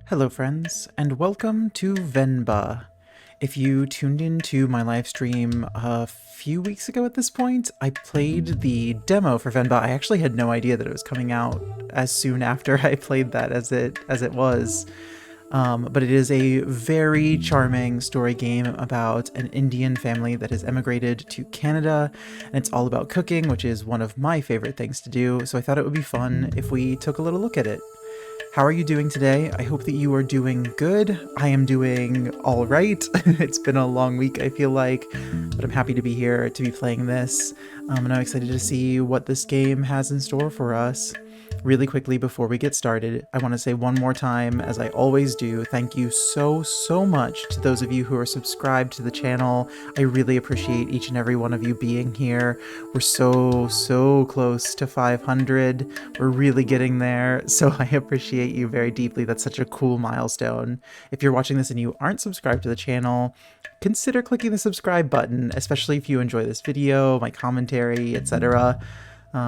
Hello friends, and welcome to Venba. If you tuned into my live stream a few weeks ago at this point, I played the demo for Venba. I actually had no idea that it was coming out as soon after I played that as it was. But it is a very charming story game about an Indian family that has emigrated to Canada, and it's all about cooking, which is one of my favorite things to do, so I thought it would be fun if we took a little look at it. How are you doing today? I hope that you are doing good. I am doing all right. It's been a long week, I feel like, but I'm happy to be here to be playing this, and I'm excited to see what this game has in store for us. Really quickly before we get started, I want to say one more time, as I always do, thank you so much to those of you who are subscribed to the channel. I really appreciate each and every one of you being here. We're so close to 500. We're really getting there, so I appreciate you very deeply. That's such a cool milestone. If you're watching this and you aren't subscribed to the channel, consider clicking the subscribe button, especially if you enjoy this video, my commentary, etc.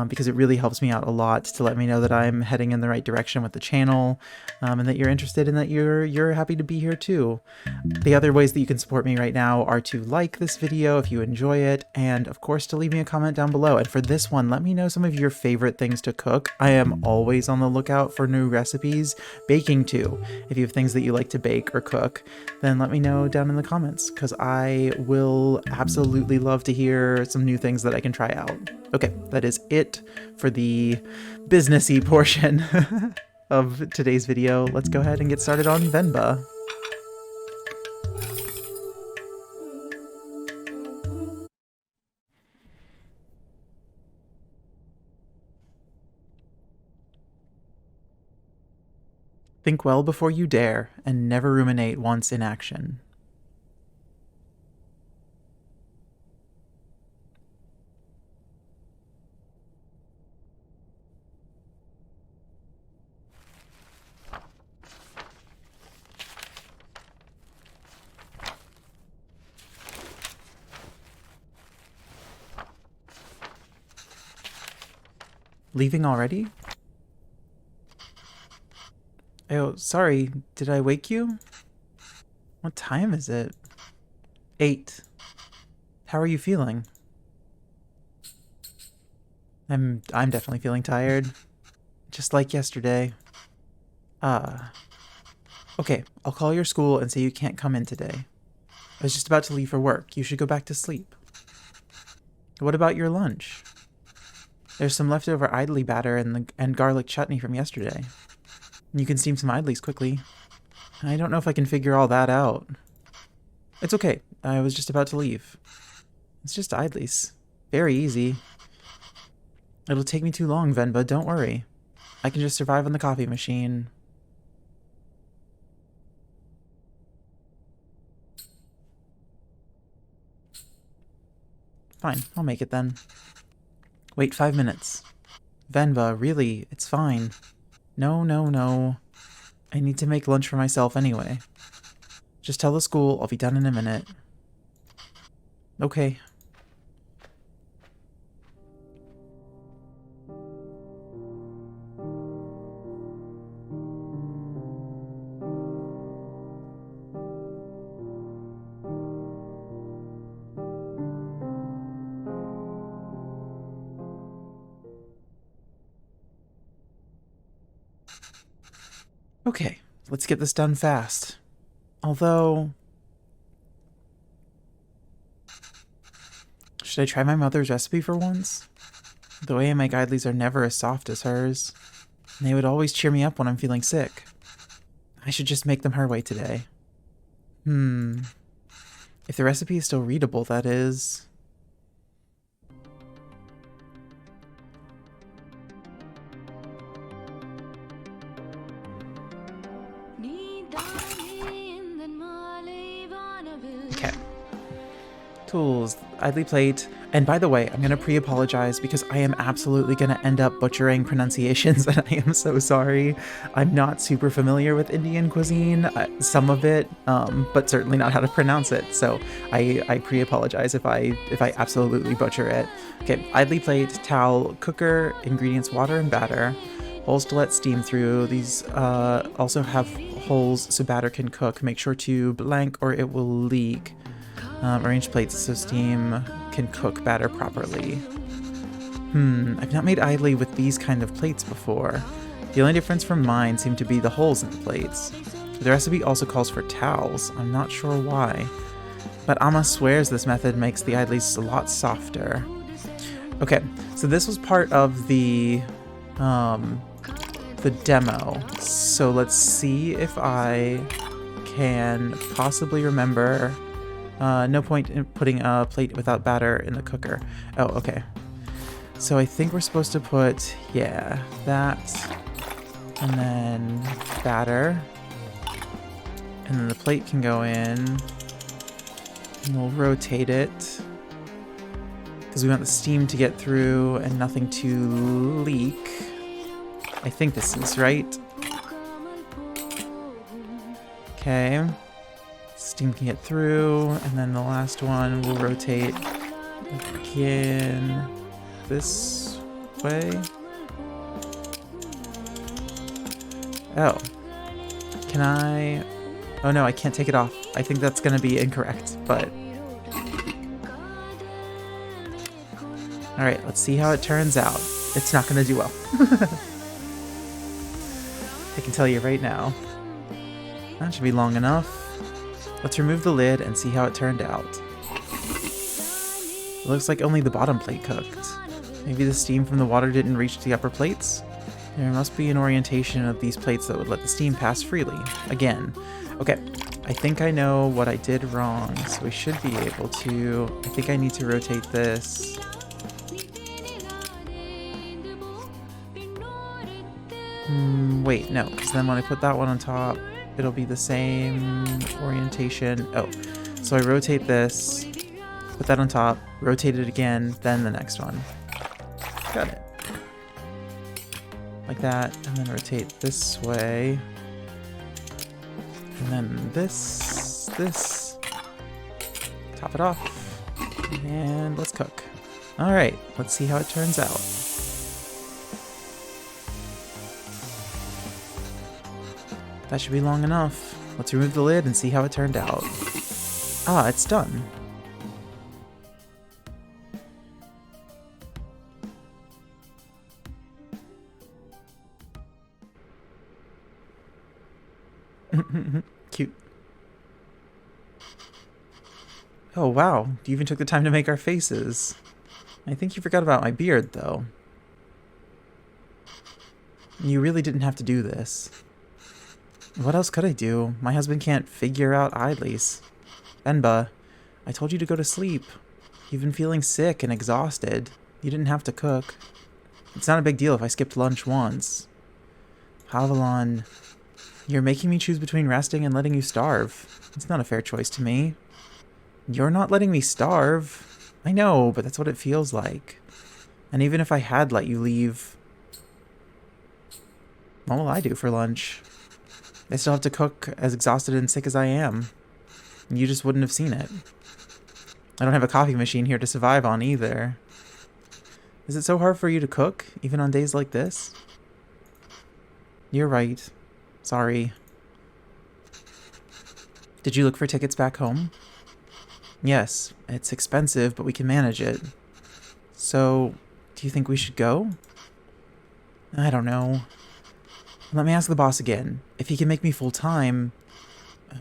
Because it really helps me out a lot to let me know that I'm heading in the right direction with the channel, and that you're interested and that you're happy to be here too. The other ways that you can support me right now are to like this video if you enjoy it, and of course to leave me a comment down below. And for this one, let me know some of your favorite things to cook. I am always on the lookout for new recipes. Baking too. If you have things that you like to bake or cook, then let me know down in the comments, because I will absolutely love to hear some new things that I can try out. Okay, that is it for the businessy portion of today's video. Let's go ahead and get started on Venba. Think well before you dare, and never ruminate once in action. Leaving already? Oh, sorry, did I wake you? What time is it? 8. How are you feeling? I'm definitely feeling tired. Just like yesterday. Okay, I'll call your school and say you can't come in today. I was just about to leave for work. You should go back to sleep. What about your lunch? There's some leftover idly batter and garlic chutney from yesterday. You can steam some idlies quickly. I don't know if I can figure all that out. It's okay. I was just about to leave. It's just idlies. Very easy. It'll take me too long, Venba. Don't worry. I can just survive on the coffee machine. Fine, I'll make it then. Wait 5 minutes. Venba, really, it's fine. No. I need to make lunch for myself anyway. Just tell the school I'll be done in a minute. Okay. Okay, let's get this done fast. Although... should I try my mother's recipe for once? The way I make idlies are never as soft as hers. And they would always cheer me up when I'm feeling sick. I should just make them her way today. If the recipe is still readable, that is... Okay. Tools, idly plate, and by the way, I'm going to pre-apologize because I am absolutely going to end up butchering pronunciations, and I am so sorry. I'm not super familiar with Indian cuisine, some of it, but certainly not how to pronounce it, so I pre-apologize if I absolutely butcher it. Okay, idly plate, towel, cooker, ingredients, water and batter, holes to let steam through. These also have holes so batter can cook. Make sure to blank or it will leak. Arrange plates so steam can cook batter properly. I've not made idly with these kind of plates before. The only difference from mine seem to be the holes in the plates. The recipe also calls for towels. I'm not sure why. But Amma swears this method makes the idlies a lot softer. Okay, so this was part of the demo. So let's see if I can possibly remember. No point in putting a plate without batter in the cooker. Oh, okay. So I think we're supposed to put, yeah, that, and then batter. And then the plate can go in. And we'll rotate it. Because we want the steam to get through and nothing to leak. I think this is right. Okay. Steam can get through. And then the last one we'll rotate again this way. Oh. Can I... Oh no, I can't take it off. I think that's gonna be incorrect, but... Alright, let's see how it turns out. It's not gonna do well. I can tell you right now. That should be long enough. Let's remove the lid and see how it turned out. It looks like only the bottom plate cooked. Maybe the steam from the water didn't reach the upper plates? There must be an orientation of these plates that would let the steam pass freely. Again. Okay, I think I know what I did wrong, so we should be able to... I think I need to rotate this. Wait, no, because then when I put that one on top, it'll be the same orientation. Oh, so I rotate this, put that on top, rotate it again, then the next one. Got it. Like that, and then rotate this way. And then this. Top it off. And let's cook. Alright, let's see how it turns out. That should be long enough. Let's remove the lid and see how it turned out. Ah, it's done. Cute. Oh wow, you even took the time to make our faces. I think you forgot about my beard, though. You really didn't have to do this. What else could I do? My husband can't figure out idlies. Venba, I told you to go to sleep. You've been feeling sick and exhausted. You didn't have to cook. It's not a big deal if I skipped lunch once. Haviland, you're making me choose between resting and letting you starve. It's not a fair choice to me. You're not letting me starve. I know, but that's what it feels like. And even if I had let you leave, what will I do for lunch? I still have to cook as exhausted and sick as I am. You just wouldn't have seen it. I don't have a coffee machine here to survive on either. Is it so hard for you to cook, even on days like this? You're right. Sorry. Did you look for tickets back home? Yes, it's expensive, but we can manage it. So, do you think we should go? I don't know. Let me ask the boss again, if he can make me full-time,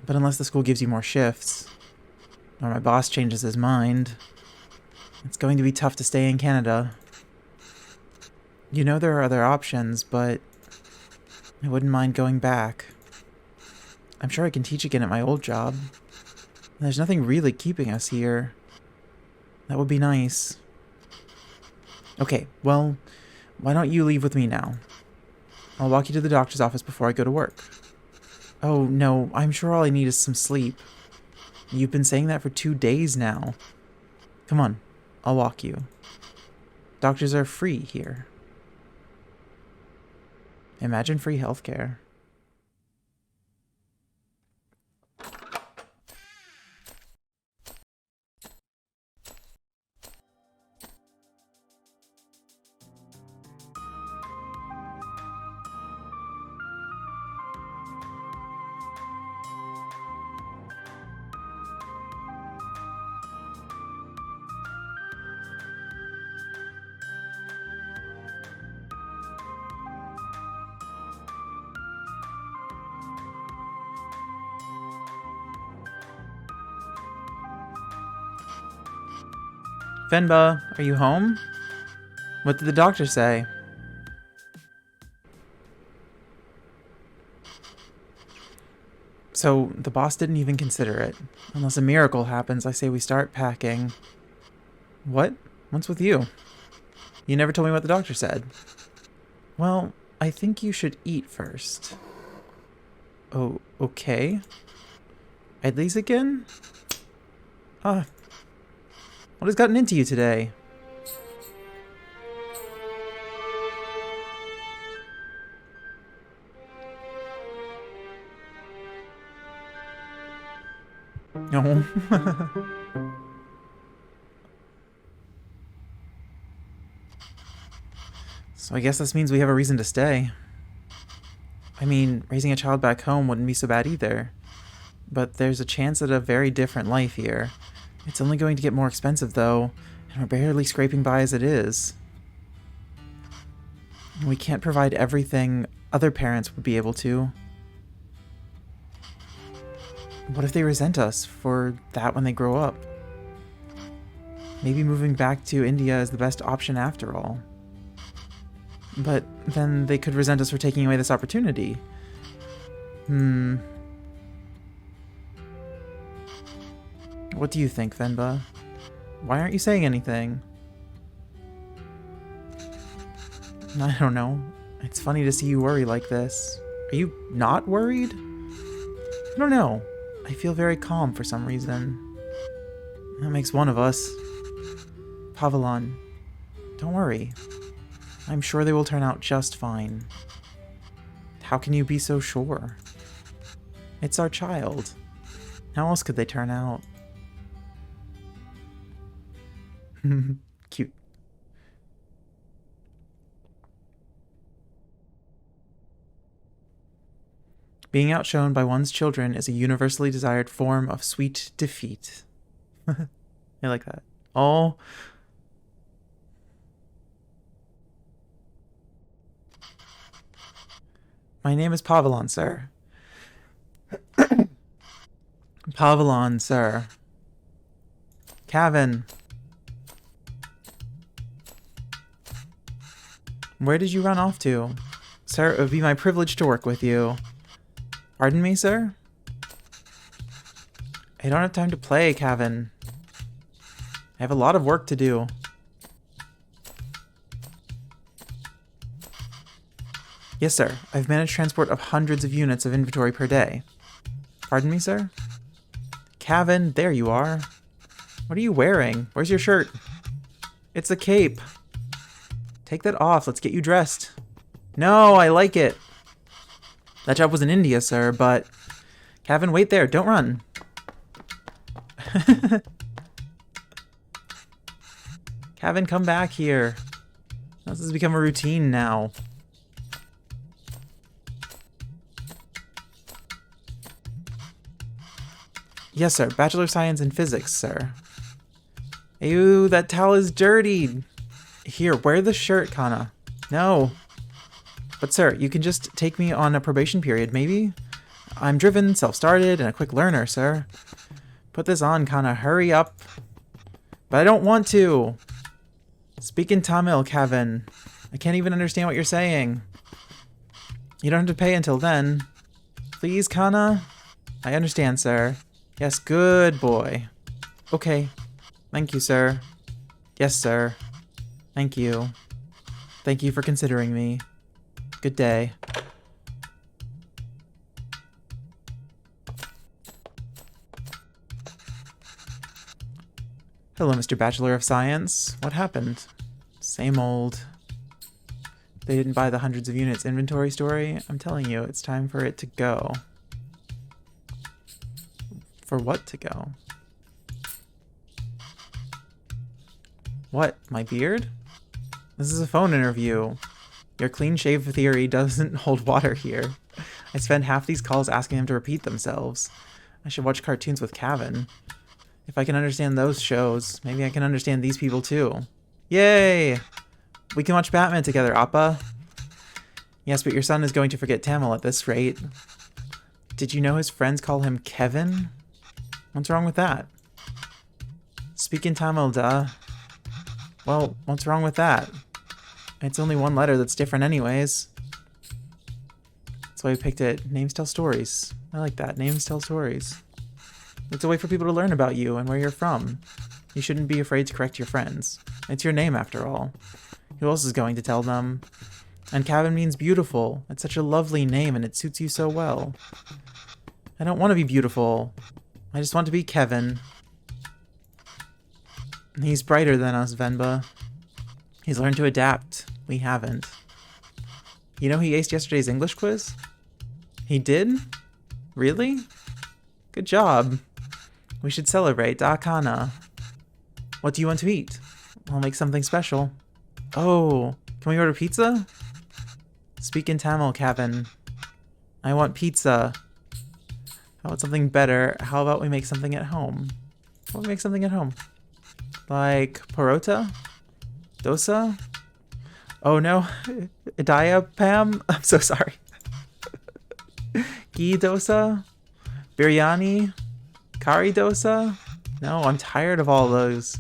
but unless the school gives you more shifts, or my boss changes his mind, it's going to be tough to stay in Canada. You know there are other options, but I wouldn't mind going back. I'm sure I can teach again at my old job. There's nothing really keeping us here. That would be nice. Okay, well, why don't you leave with me now? I'll walk you to the doctor's office before I go to work. Oh, no, I'm sure all I need is some sleep. You've been saying that for 2 days now. Come on, I'll walk you. Doctors are free here. Imagine free healthcare. Venba, are you home? What did the doctor say? So, the boss didn't even consider it. Unless a miracle happens, I say we start packing. What? What's with you? You never told me what the doctor said. Well, I think you should eat first. Oh, okay. Idlies again? What has gotten into you today? No. So I guess this means we have a reason to stay. I mean, raising a child back home wouldn't be so bad either. But there's a chance at a very different life here. It's only going to get more expensive though, and we're barely scraping by as it is. We can't provide everything other parents would be able to. What if they resent us for that when they grow up? Maybe moving back to India is the best option after all. But then they could resent us for taking away this opportunity. What do you think, Venba? Why aren't you saying anything? I don't know. It's funny to see you worry like this. Are you not worried? I don't know. I feel very calm for some reason. That makes one of us. Pavilon, don't worry. I'm sure they will turn out just fine. How can you be so sure? It's our child. How else could they turn out? Cute. Being outshone by one's children is a universally desired form of sweet defeat. I like that. Oh. My name is Pavilon, sir. Pavilon, sir. Kevin. Where did you run off to? Sir, it would be my privilege to work with you. Pardon me, sir? I don't have time to play, Kevin. I have a lot of work to do. Yes, sir. I've managed transport of hundreds of units of inventory per day. Pardon me, sir? Kevin, there you are. What are you wearing? Where's your shirt? It's a cape. Take that off. Let's get you dressed. No, I like it. That job was in India, sir, but... Kevin, wait there. Don't run. Kevin, come back here. This has become a routine now. Yes, sir. Bachelor of Science in Physics, sir. Ew, that towel is dirty. Here, wear the shirt, Kana. No. But sir, you can just take me on a probation period, maybe? I'm driven, self-started, and a quick learner, sir. Put this on, Kana. Hurry up. But I don't want to. Speak in Tamil, Kevin. I can't even understand what you're saying. You don't have to pay until then. Please, Kana? I understand, sir. Yes, good boy. Okay. Thank you, sir. Yes, sir. Thank you. Thank you for considering me. Good day. Hello, Mr. Bachelor of Science. What happened? Same old. They didn't buy the hundreds of units inventory story. I'm telling you, it's time for it to go. For what to go? What? My beard? This is a phone interview. Your clean shave theory doesn't hold water here. I spend half these calls asking them to repeat themselves. I should watch cartoons with Kevin. If I can understand those shows, maybe I can understand these people too. Yay! We can watch Batman together, Appa. Yes, but your son is going to forget Tamil at this rate. Did you know his friends call him Kevin? What's wrong with that? Speak in Tamil, duh. Well, what's wrong with that? It's only one letter that's different anyways. That's why we picked it. Names tell stories. I like that. Names tell stories. It's a way for people to learn about you and where you're from. You shouldn't be afraid to correct your friends. It's your name after all. Who else is going to tell them? And Kevin means beautiful. It's such a lovely name and it suits you so well. I don't want to be beautiful. I just want to be Kevin. He's brighter than us, Venba. He's learned to adapt. We haven't. You know he aced yesterday's English quiz? He did? Really? Good job. We should celebrate, Dakana. What do you want to eat? I'll make something special. Oh, can we order pizza? Speak in Tamil, Kevin. I want pizza. How about something better? How about we make something at home? We'll make something at home. Like parota? Dosa? Oh no. Idaya Pam? I'm so sorry. Ghee dosa? Biryani? Kari dosa? No, I'm tired of all those.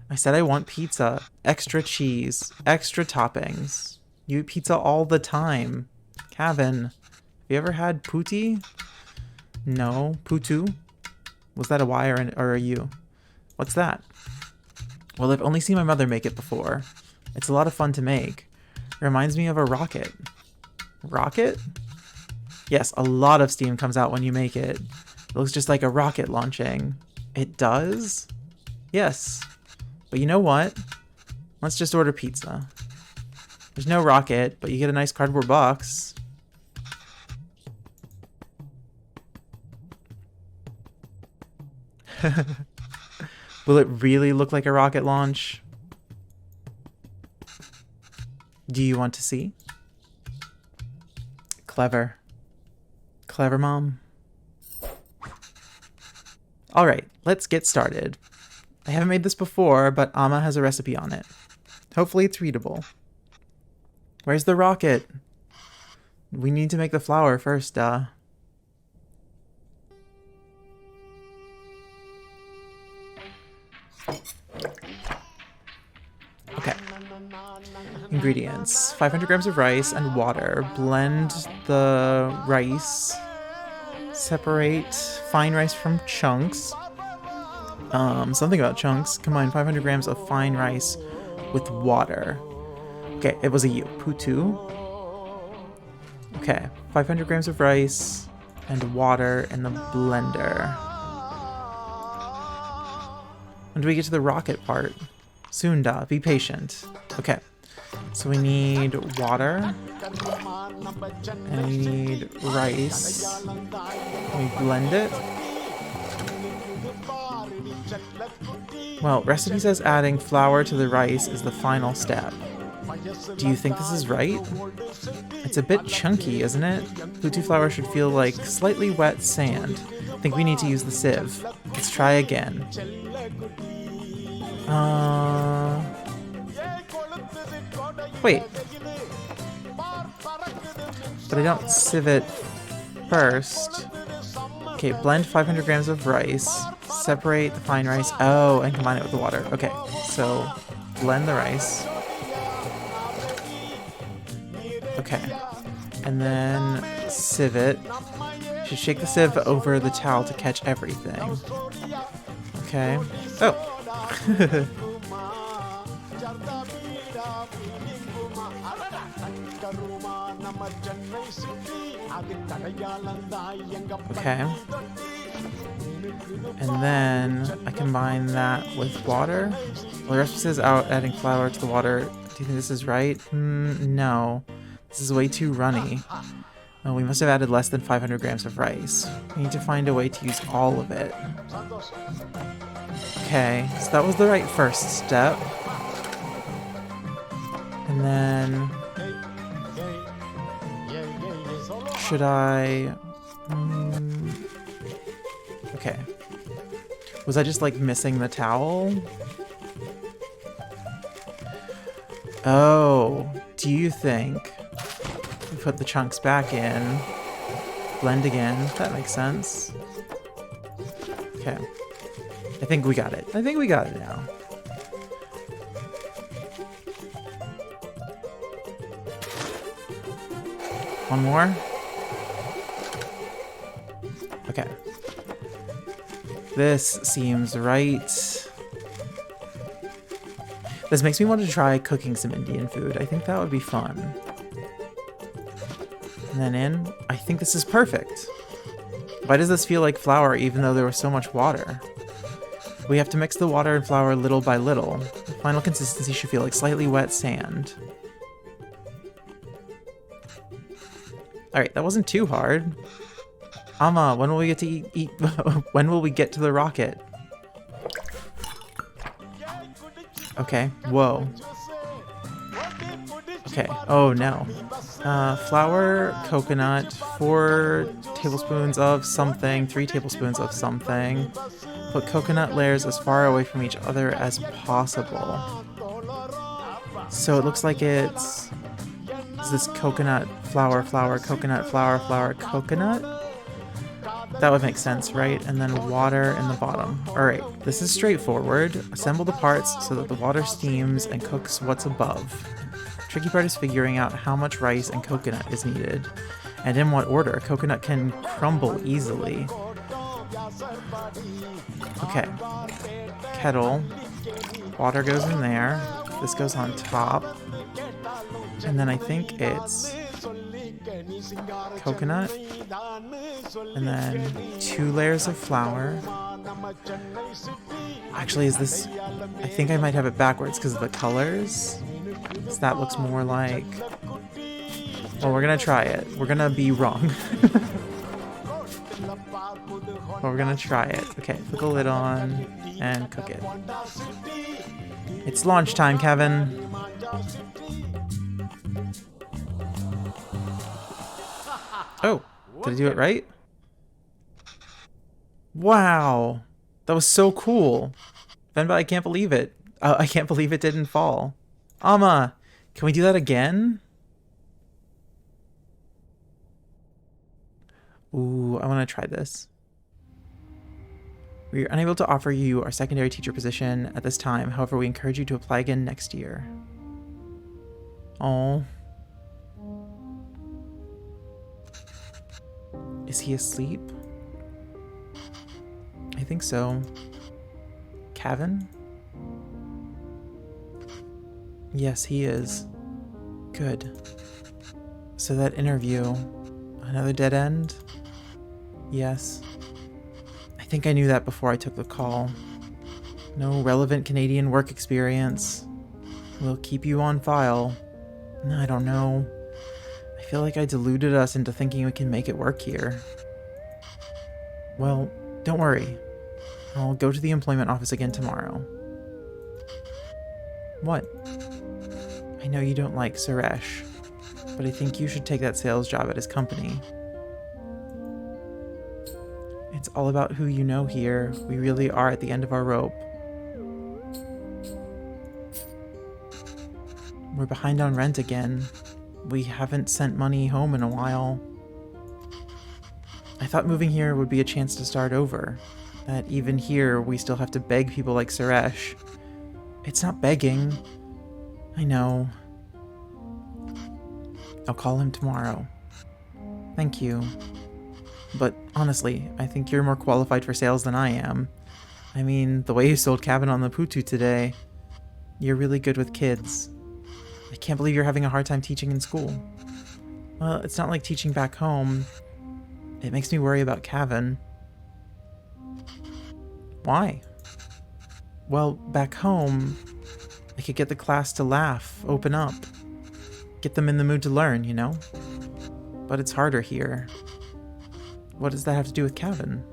I said I want pizza. Extra cheese. Extra toppings. You eat pizza all the time. Kevin, have you ever had puti? No. Putu? Was that a Y or a U? What's that? Well, I've only seen my mother make it before. It's a lot of fun to make. It reminds me of a rocket. Rocket? Yes, a lot of steam comes out when you make it. It looks just like a rocket launching. It does? Yes. But you know what? Let's just order pizza. There's no rocket, but you get a nice cardboard box. Will it really look like a rocket launch? Do you want to see? Clever. Clever, Mom. Alright, let's get started. I haven't made this before, but Amma has a recipe on it. Hopefully it's readable. Where's the rocket? We need to make the flour first, duh. Okay. Ingredients. 500 grams of rice and water. Blend the rice. Separate fine rice from chunks. Something about chunks. Combine 500 grams of fine rice with water. Okay, it was a U. Putu. Okay, 500 grams of rice and water in the blender. When do we get to the rocket part? Soon, da. Be patient. Okay, so we need water. And we need rice. Can we blend it? Well, recipe says adding flour to the rice is the final step. Do you think this is right? It's a bit chunky, isn't it? Putu flour should feel like slightly wet sand. I think we need to use the sieve. Let's try again. Wait. But I don't sieve it first. Okay, blend 500 grams of rice. Separate the fine rice. Oh, and combine it with the water. Okay, so blend the rice. Okay, and then sieve it. Should shake the sieve over the towel to catch everything. Okay. Oh. Okay. And then I combine that with water. Well, the recipe says adding flour to the water. Do you think this is right? No. This is way too runny. Oh, we must have added less than 500 grams of rice. We need to find a way to use all of it. Okay, so that was the right first step. And then... should I... okay. Was I just, like, missing the towel? Oh, do you think we put the chunks back in, blend again? That makes sense. Okay. I think we got it. I think we got it now. One more. Okay. This seems right. This makes me want to try cooking some Indian food. I think that would be fun. And then in. I think this is perfect. Why does this feel like flour even though there was so much water? We have to mix the water and flour little by little. The final consistency should feel like slightly wet sand. Alright, that wasn't too hard. Amma, when will we get to eat when will we get to the rocket? Okay, whoa. Okay, oh no. Flour, coconut, 4 tablespoons of something, 3 tablespoons of something. Put coconut layers as far away from each other as possible. So it looks like it's this coconut, flour, flour, coconut, flour, flour, coconut? That would make sense, right? And then water in the bottom. Alright, this is straightforward. Assemble the parts so that the water steams and cooks what's above. Tricky part is figuring out how much rice and coconut is needed, and in what order. Coconut can crumble easily. Okay. Kettle. Water goes in there. This goes on top. And then I think it's coconut. And then 2 layers of flour. Actually, is this... I think I might have it backwards because of the colors. So that looks more like... Well, we're gonna try it. We're gonna be wrong. But we're gonna try it. Okay, put the lid on and cook it. It's launch time, Kevin. Oh, did I do it right? Wow, that was so cool. Venba, I can't believe it. I can't believe it didn't fall. Amma, can we do that again? Ooh, I want to try this. We are unable to offer you our secondary teacher position at this time. However, we encourage you to apply again next year. Oh. Is he asleep? I think so. Kevin? Yes, he is. Good. So that interview, another dead end? Yes. I think I knew that before I took the call. No relevant Canadian work experience. We'll keep you on file. I don't know. I feel like I deluded us into thinking we can make it work here. Well, don't worry. I'll go to the employment office again tomorrow. What? I know you don't like Suresh, but I think you should take that sales job at his company. It's all about who you know here. We really are at the end of our rope. We're behind on rent again. We haven't sent money home in a while. I thought moving here would be a chance to start over. That even here, we still have to beg people like Suresh. It's not begging. I know. I'll call him tomorrow. Thank you. But honestly, I think you're more qualified for sales than I am. I mean, the way you sold Cabin on the Putu today, you're really good with kids. I can't believe you're having a hard time teaching in school. Well, it's not like teaching back home. It makes me worry about Kevin. Why? Well, back home, I could get the class to laugh, open up, get them in the mood to learn, you know? But it's harder here. What does that have to do with Kevin?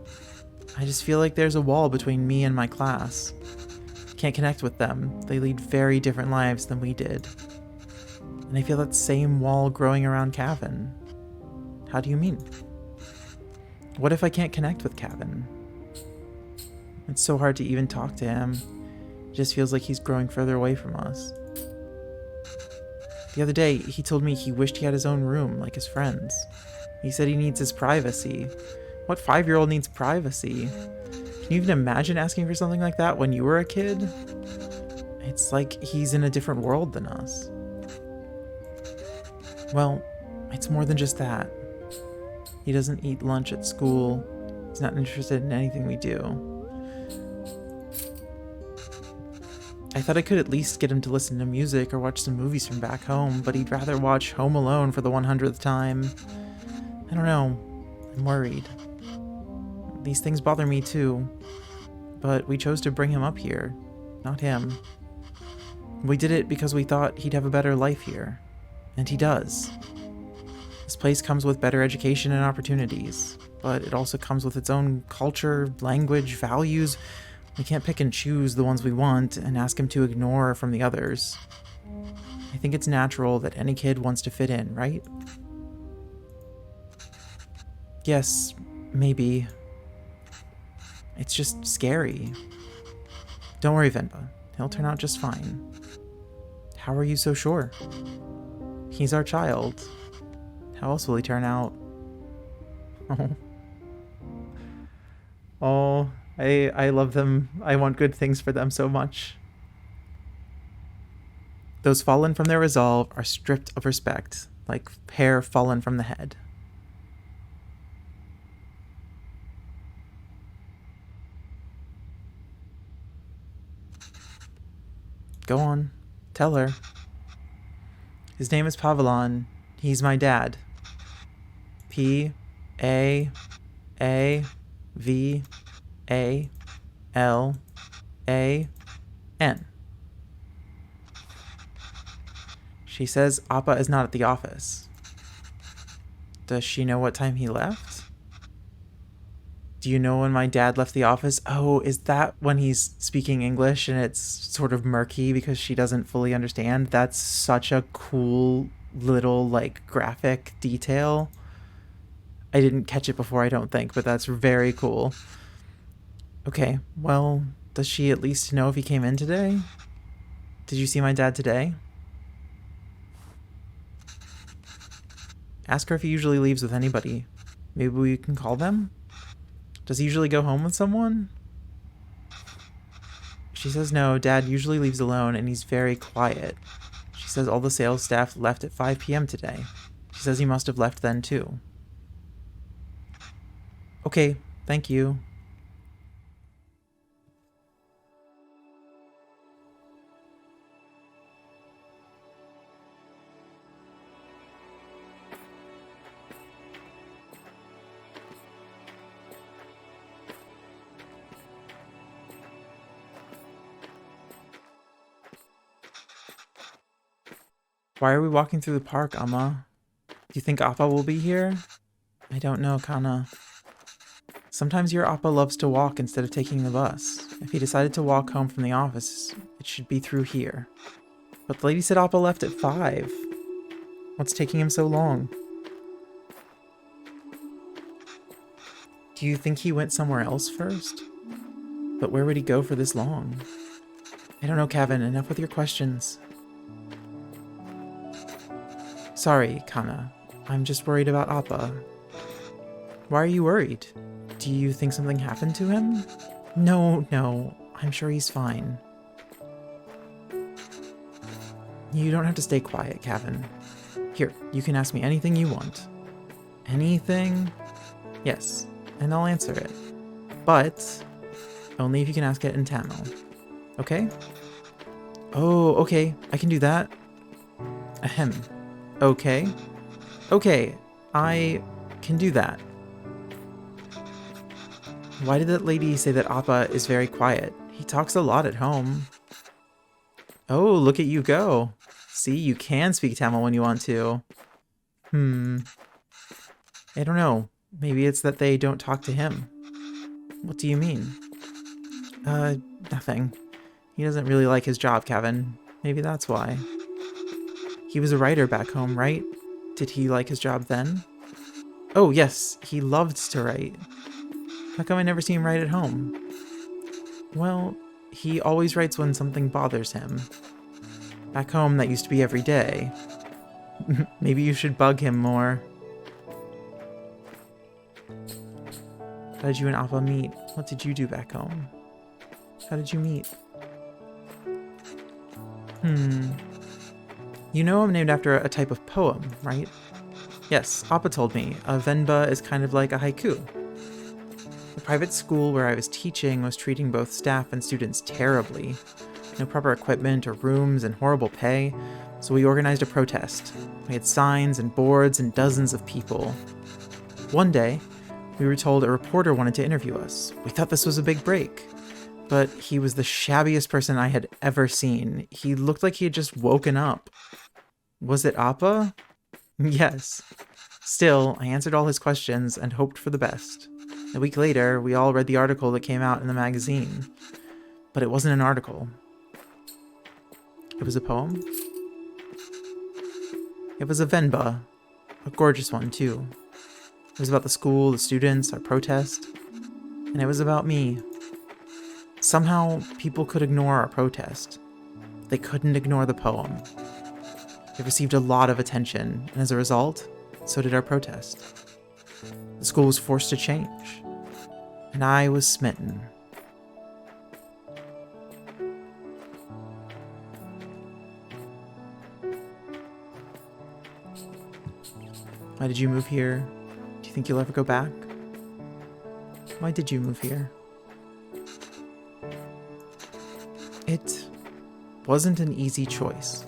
I just feel like there's a wall between me and my class. Can't connect with them. They lead very different lives than we did. And I feel that same wall growing around Kevin. How do you mean? What if I can't connect with Kevin? It's so hard to even talk to him. It just feels like he's growing further away from us. The other day, he told me he wished he had his own room, like his friends. He said he needs his privacy. What 5-year-old needs privacy? Can you even imagine asking for something like that when you were a kid? It's like he's in a different world than us. Well, It's more than just that. He doesn't eat lunch at school. He's not interested in anything we do. I thought I could at least get him to listen to music or watch some movies from back home, but he'd rather watch Home Alone for the 100th time. I don't know. I'm worried. These things bother me too. But we chose to bring him up here, not him. We did it because we thought he'd have a better life here. And he does. This place comes with better education and opportunities, but it also comes with its own culture, language, values. We can't pick and choose the ones we want and ask him to ignore from the others. I think it's natural that any kid wants to fit in, right? Yes, maybe. It's just scary. Don't worry, Venba. He'll turn out just fine. How are you so sure? He's our child. How else will he turn out? Oh. Oh, I love them. I want good things for them so much. Those fallen from their resolve are stripped of respect, like hair fallen from the head. Go on. Tell her. His name is Pavilon. He's my dad. Pavillan. She says Appa is not at the office. Does she know what time he left? Do you know when my dad left the office? Oh, is that when he's speaking English and it's sort of murky because she doesn't fully understand? That's such a cool little, like, graphic detail. I didn't catch it before, I don't think, but that's very cool. Okay, well, does she at least know if he came in today? Did you see my dad today? Ask her if he usually leaves with anybody. Maybe we can call them? Does he usually go home with someone? She says no, Dad usually leaves alone and he's very quiet. She says all the sales staff left at 5 p.m. today. She says he must have left then too. Okay, thank you. Why are we walking through the park, Amma? Do you think Appa will be here? I don't know, Kana. Sometimes your Appa loves to walk instead of taking the bus. If he decided to walk home from the office, it should be through here. But the lady said Appa left at 5. What's taking him so long? Do you think he went somewhere else first? But where would he go for this long? I don't know, Kevin. Enough with your questions. Sorry, Kana. I'm just worried about Appa. Why are you worried? Do you think something happened to him? No. I'm sure he's fine. You don't have to stay quiet, Kevin. Here, you can ask me anything you want. Anything? Yes, and I'll answer it. But only if you can ask it in Tamil. Okay? Oh, okay. I can do that. Ahem. Okay. Okay, I can do that. Why did that lady say that Appa is very quiet? He talks a lot at home. Oh, look at you go. See, you can speak Tamil when you want to. I don't know. Maybe it's that they don't talk to him. What do you mean? Nothing. He doesn't really like his job, Kevin. Maybe that's why. He was a writer back home, right? Did he like his job then? Oh, yes, he loved to write. How come I never see him write at home? Well, he always writes when something bothers him. Back home, that used to be every day. Maybe you should bug him more. How did you and Appa meet? What did you do back home? How did you meet? You know I'm named after a type of poem, right? Yes, Appa told me, a Venba is kind of like a haiku. The private school where I was teaching was treating both staff and students terribly. No proper equipment or rooms and horrible pay, so we organized a protest. We had signs and boards and dozens of people. One day, we were told a reporter wanted to interview us. We thought this was a big break. But he was the shabbiest person I had ever seen. He looked like he had just woken up. Was it Appa? Yes. Still, I answered all his questions and hoped for the best. A week later, we all read the article that came out in the magazine. But it wasn't an article. It was a poem. It was a Venba. A gorgeous one, too. It was about the school, the students, our protest. And it was about me. Somehow, people could ignore our protest. They couldn't ignore the poem. It received a lot of attention, and as a result, so did our protest. The school was forced to change, and I was smitten. Why did you move here? Do you think you'll ever go back? Why did you move here? It wasn't an easy choice.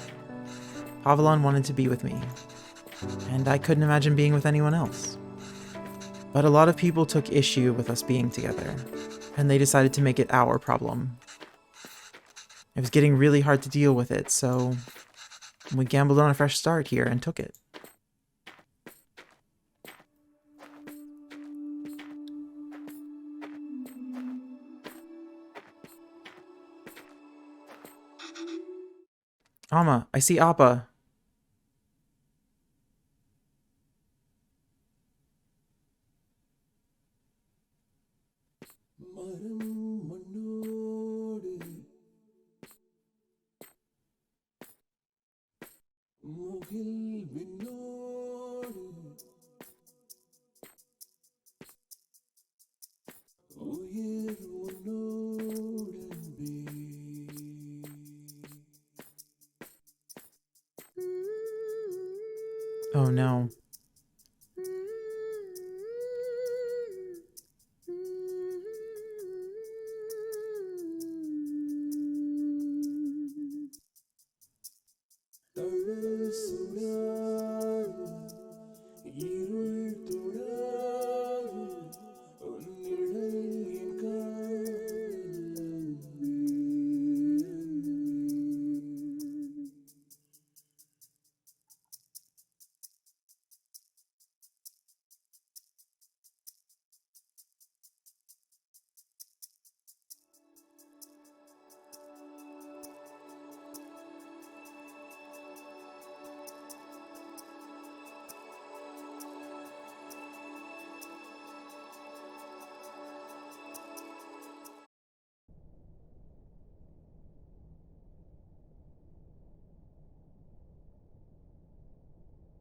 Pavalon wanted to be with me, and I couldn't imagine being with anyone else. But a lot of people took issue with us being together, and they decided to make it our problem. It was getting really hard to deal with it, so we gambled on a fresh start here and took it. Amma, I see Appa. Oh no.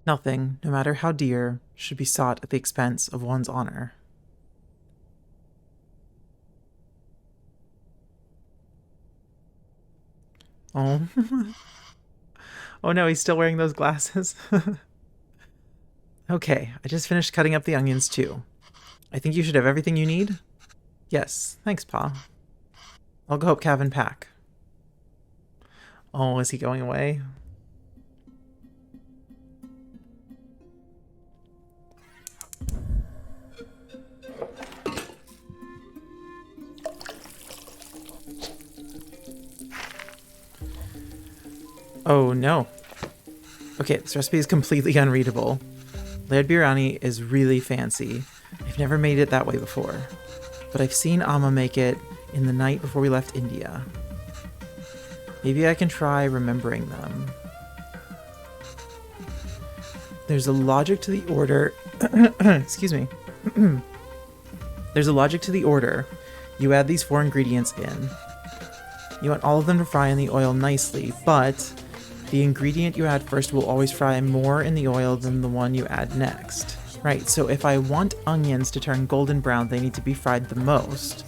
Nothing, no matter how dear, should be sought at the expense of one's honor. Oh. Oh no, he's still wearing those glasses. Okay, I just finished cutting up the onions too. I think you should have everything you need? Yes, thanks, Pa. I'll go help Cavan pack. Oh, is he going away? Oh no. Okay, this recipe is completely unreadable. Layered biryani is really fancy. I've never made it that way before. But I've seen Amma make it in the night before we left India. Maybe I can try remembering them. There's a logic to the order... Excuse me. There's a logic to the order. You add these 4 ingredients in. You want all of them to fry in the oil nicely, but the ingredient you add first will always fry more in the oil than the one you add next. Right, so if I want onions to turn golden brown, they need to be fried the most.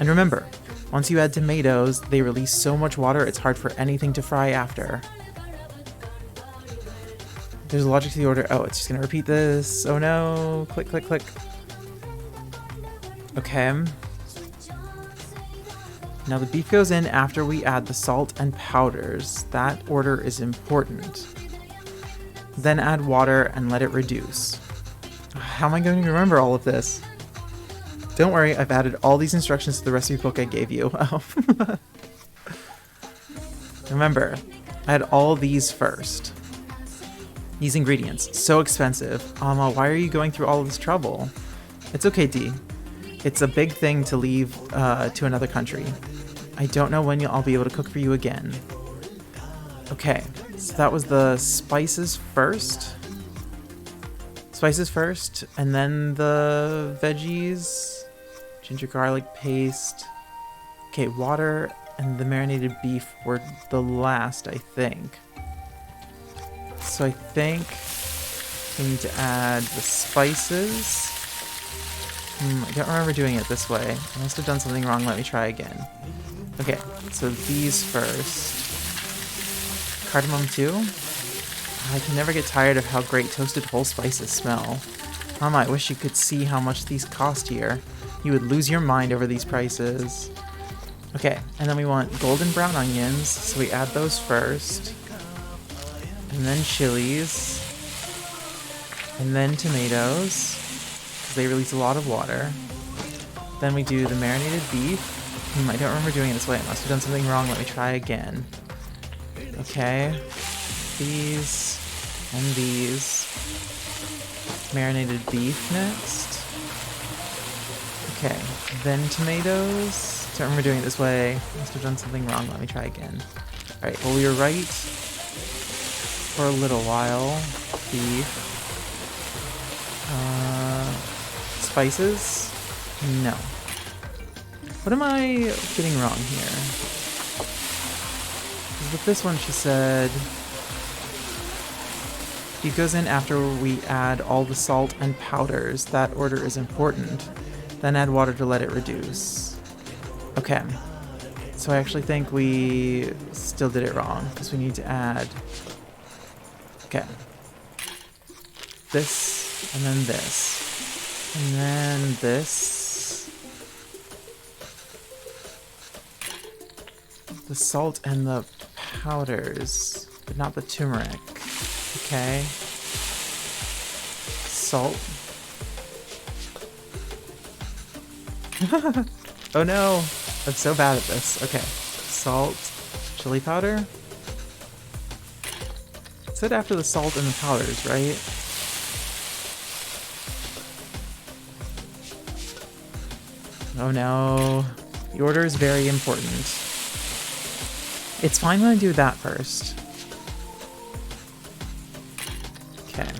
And remember, once you add tomatoes, they release so much water it's hard for anything to fry after. There's a logic to the order. Oh, it's just gonna repeat this. Oh no. Click, click, click. Okay. Now the beef goes in after we add the salt and powders. That order is important. Then add water and let it reduce. How am I going to remember all of this? Don't worry, I've added all these instructions to the recipe book I gave you. Oh. Remember, add all these first. These ingredients, so expensive. Alma, why are you going through all of this trouble? It's okay, Dee. It's a big thing to leave to another country. I don't know when I'll be able to cook for you again. Okay, so that was the spices first. Spices first, and then the veggies. Ginger garlic paste. Okay, water and the marinated beef were the last, I think. So I think we need to add the spices. I don't remember doing it this way. I must have done something wrong. Let me try again. Okay, so these first. Cardamom too? I can never get tired of how great toasted whole spices smell. Mama, I wish you could see how much these cost here. You would lose your mind over these prices. Okay, and then we want golden brown onions, so we add those first. And then chilies. And then tomatoes, because they release a lot of water. Then we do the marinated beef. I don't remember doing it this way. I must have done something wrong. Let me try again. Okay. These and these. Marinated beef next. Okay. Then tomatoes. Don't remember doing it this way. Must have done something wrong. Let me try again. Alright, well, we were right for a little while. Beef. Spices? No. What am I getting wrong here? With this one, she said... It goes in after we add all the salt and powders. That order is important. Then add water to let it reduce. Okay. So I actually think we still did it wrong, because we need to add... Okay. This, and then this. And then this. The salt and the powders, but not the turmeric. Okay. Salt. Oh no! I'm so bad at this. Okay. Salt. Chili powder? It said after the salt and the powders, right? Oh no. The order is very important. It's fine when I do that first. Okay.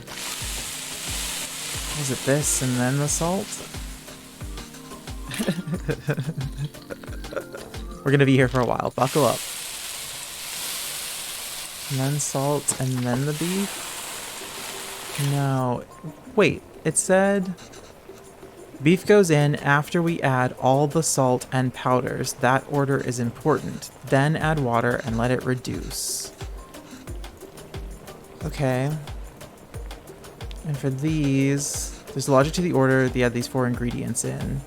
Was it this and then the salt? We're gonna be here for a while. Buckle up. And then salt and then the beef? No. Wait, it said... Beef goes in after we add all the salt and powders. That order is important. Then add water and let it reduce. Okay. And for these, there's logic to the order. They add these 4 ingredients in.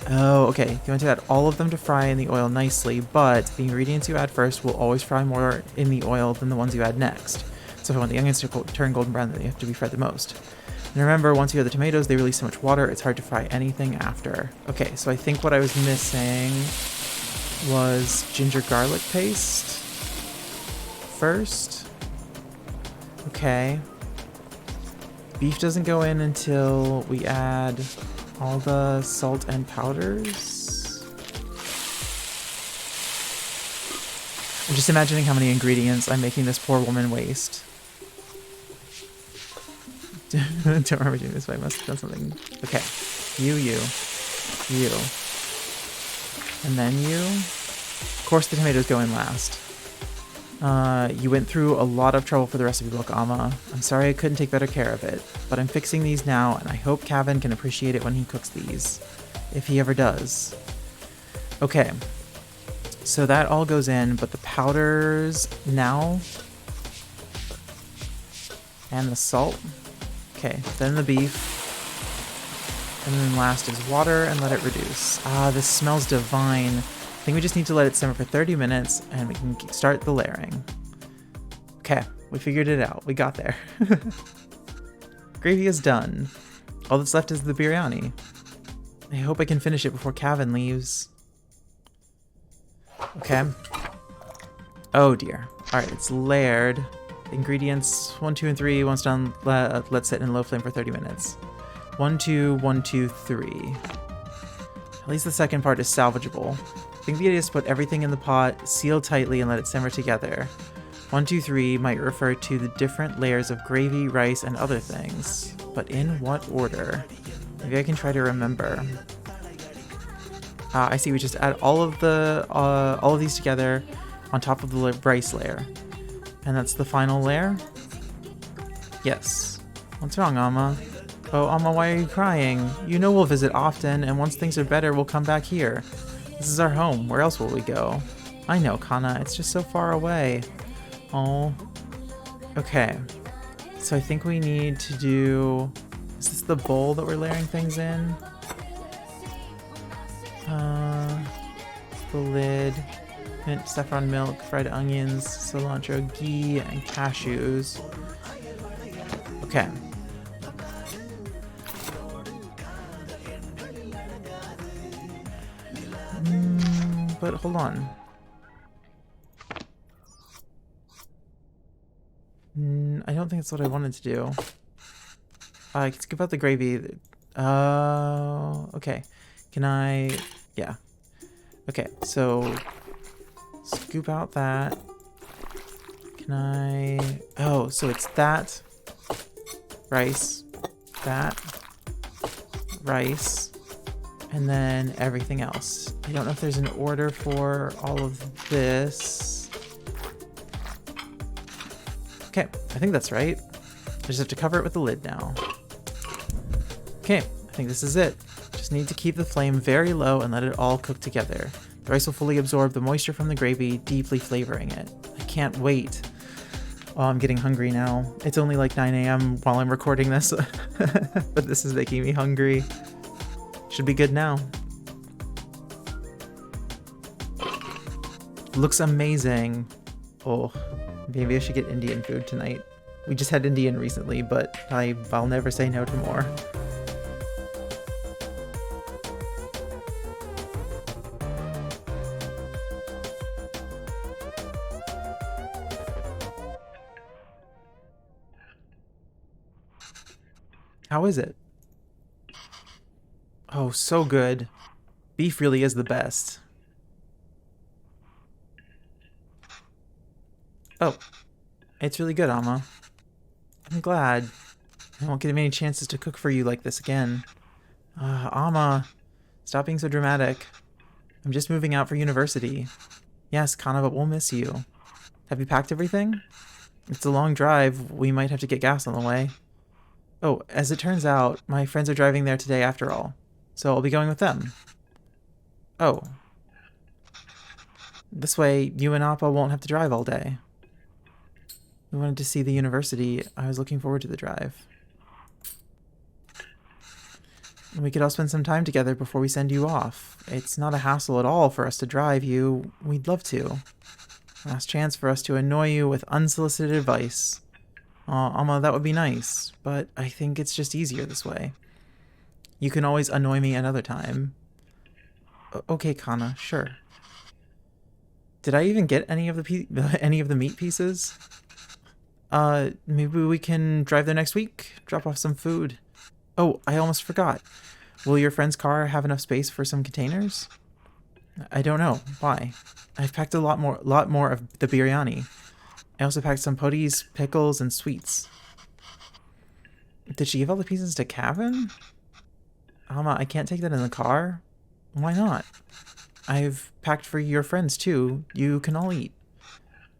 Oh, okay. You want to add all of them to fry in the oil nicely, but the ingredients you add first will always fry more in the oil than the ones you add next. So if I want the onions to turn golden brown, then they have to be fried the most. And remember, once you add the tomatoes, they release so much water, it's hard to fry anything after. Okay, so I think what I was missing was ginger garlic paste first. Okay. Beef doesn't go in until we add all the salt and powders. I'm just imagining how many ingredients I'm making this poor woman waste. Don't remember doing this, but I must have done something. Okay. You. And then you. Of course the tomatoes go in last. You went through a lot of trouble for the recipe book, Amma. I'm sorry I couldn't take better care of it, but I'm fixing these now, and I hope Kevin can appreciate it when he cooks these. If he ever does. Okay. So that all goes in, but the powders now... And the salt. Okay, then the beef. And then last is water, and let it reduce. Ah, this smells divine. I think we just need to let it simmer for 30 minutes, and we can start the layering. Okay, we figured it out. We got there. Gravy is done. All that's left is the biryani. I hope I can finish it before Kevin leaves. Okay. Oh dear. Alright, it's layered. Ingredients 1, 2, and 3. Once done, let's set in low flame for 30 minutes. 1, 2, 1, 2, 3. At least the second part is salvageable. I think the idea is to put everything in the pot, seal tightly, and let it simmer together. 1, 2, 3 might refer to the different layers of gravy, rice, and other things. But in what order? Maybe I can try to remember. I see. We just add all of these together on top of the rice layer, and that's the final layer. Yes. What's wrong, Amma? Oh, Amma, why are you crying? You know we'll visit often, and once things are better, we'll come back here. This is our home. Where else will we go? I know, Kana. It's just so far away. Oh. Okay. So I think we need to do... Is this the bowl that we're layering things in? The lid. Mint, saffron milk, fried onions, cilantro, ghee, and cashews. Okay. But hold on. I don't think that's what I wanted to do. I can skip out the gravy. Okay. Can I... Yeah. Okay, so... Scoop out that. Can I... Oh, so it's that. Rice. That. Rice. And then everything else. I don't know if there's an order for all of this. Okay, I think that's right. I just have to cover it with the lid now. Okay, I think this is it. Just need to keep the flame very low and let it all cook together. The rice will fully absorb the moisture from the gravy, deeply flavoring it. I can't wait. Oh, I'm getting hungry now. It's only like 9 a.m. while I'm recording this, but this is making me hungry. Should be good now. Looks amazing. Oh, maybe I should get Indian food tonight. We just had Indian recently, but I'll never say no to more. How is it? Oh, so good. Beef really is the best. Oh, it's really good, Amma. I'm glad. I won't get many chances to cook for you like this again. Amma, stop being so dramatic. I'm just moving out for university. Yes, Kana, but we'll miss you. Have you packed everything? It's a long drive. We might have to get gas on the way. Oh, as it turns out, my friends are driving there today after all. So I'll be going with them. Oh. This way, you and Appa won't have to drive all day. We wanted to see the university. I was looking forward to the drive. And we could all spend some time together before we send you off. It's not a hassle at all for us to drive you. We'd love to. Last chance for us to annoy you with unsolicited advice. Aw, Amma, that would be nice, but I think it's just easier this way. You can always annoy me another time. Okay, Kana, sure. Did I even get any of the meat pieces? Maybe we can drive there next week, drop off some food. Oh, I almost forgot. Will your friend's car have enough space for some containers? I don't know. Why? I've packed a lot more of the biryani. I also packed some potis, pickles, and sweets. Did she give all the pieces to Kevin? Amma, I can't take that in the car. Why not? I've packed for your friends too. You can all eat.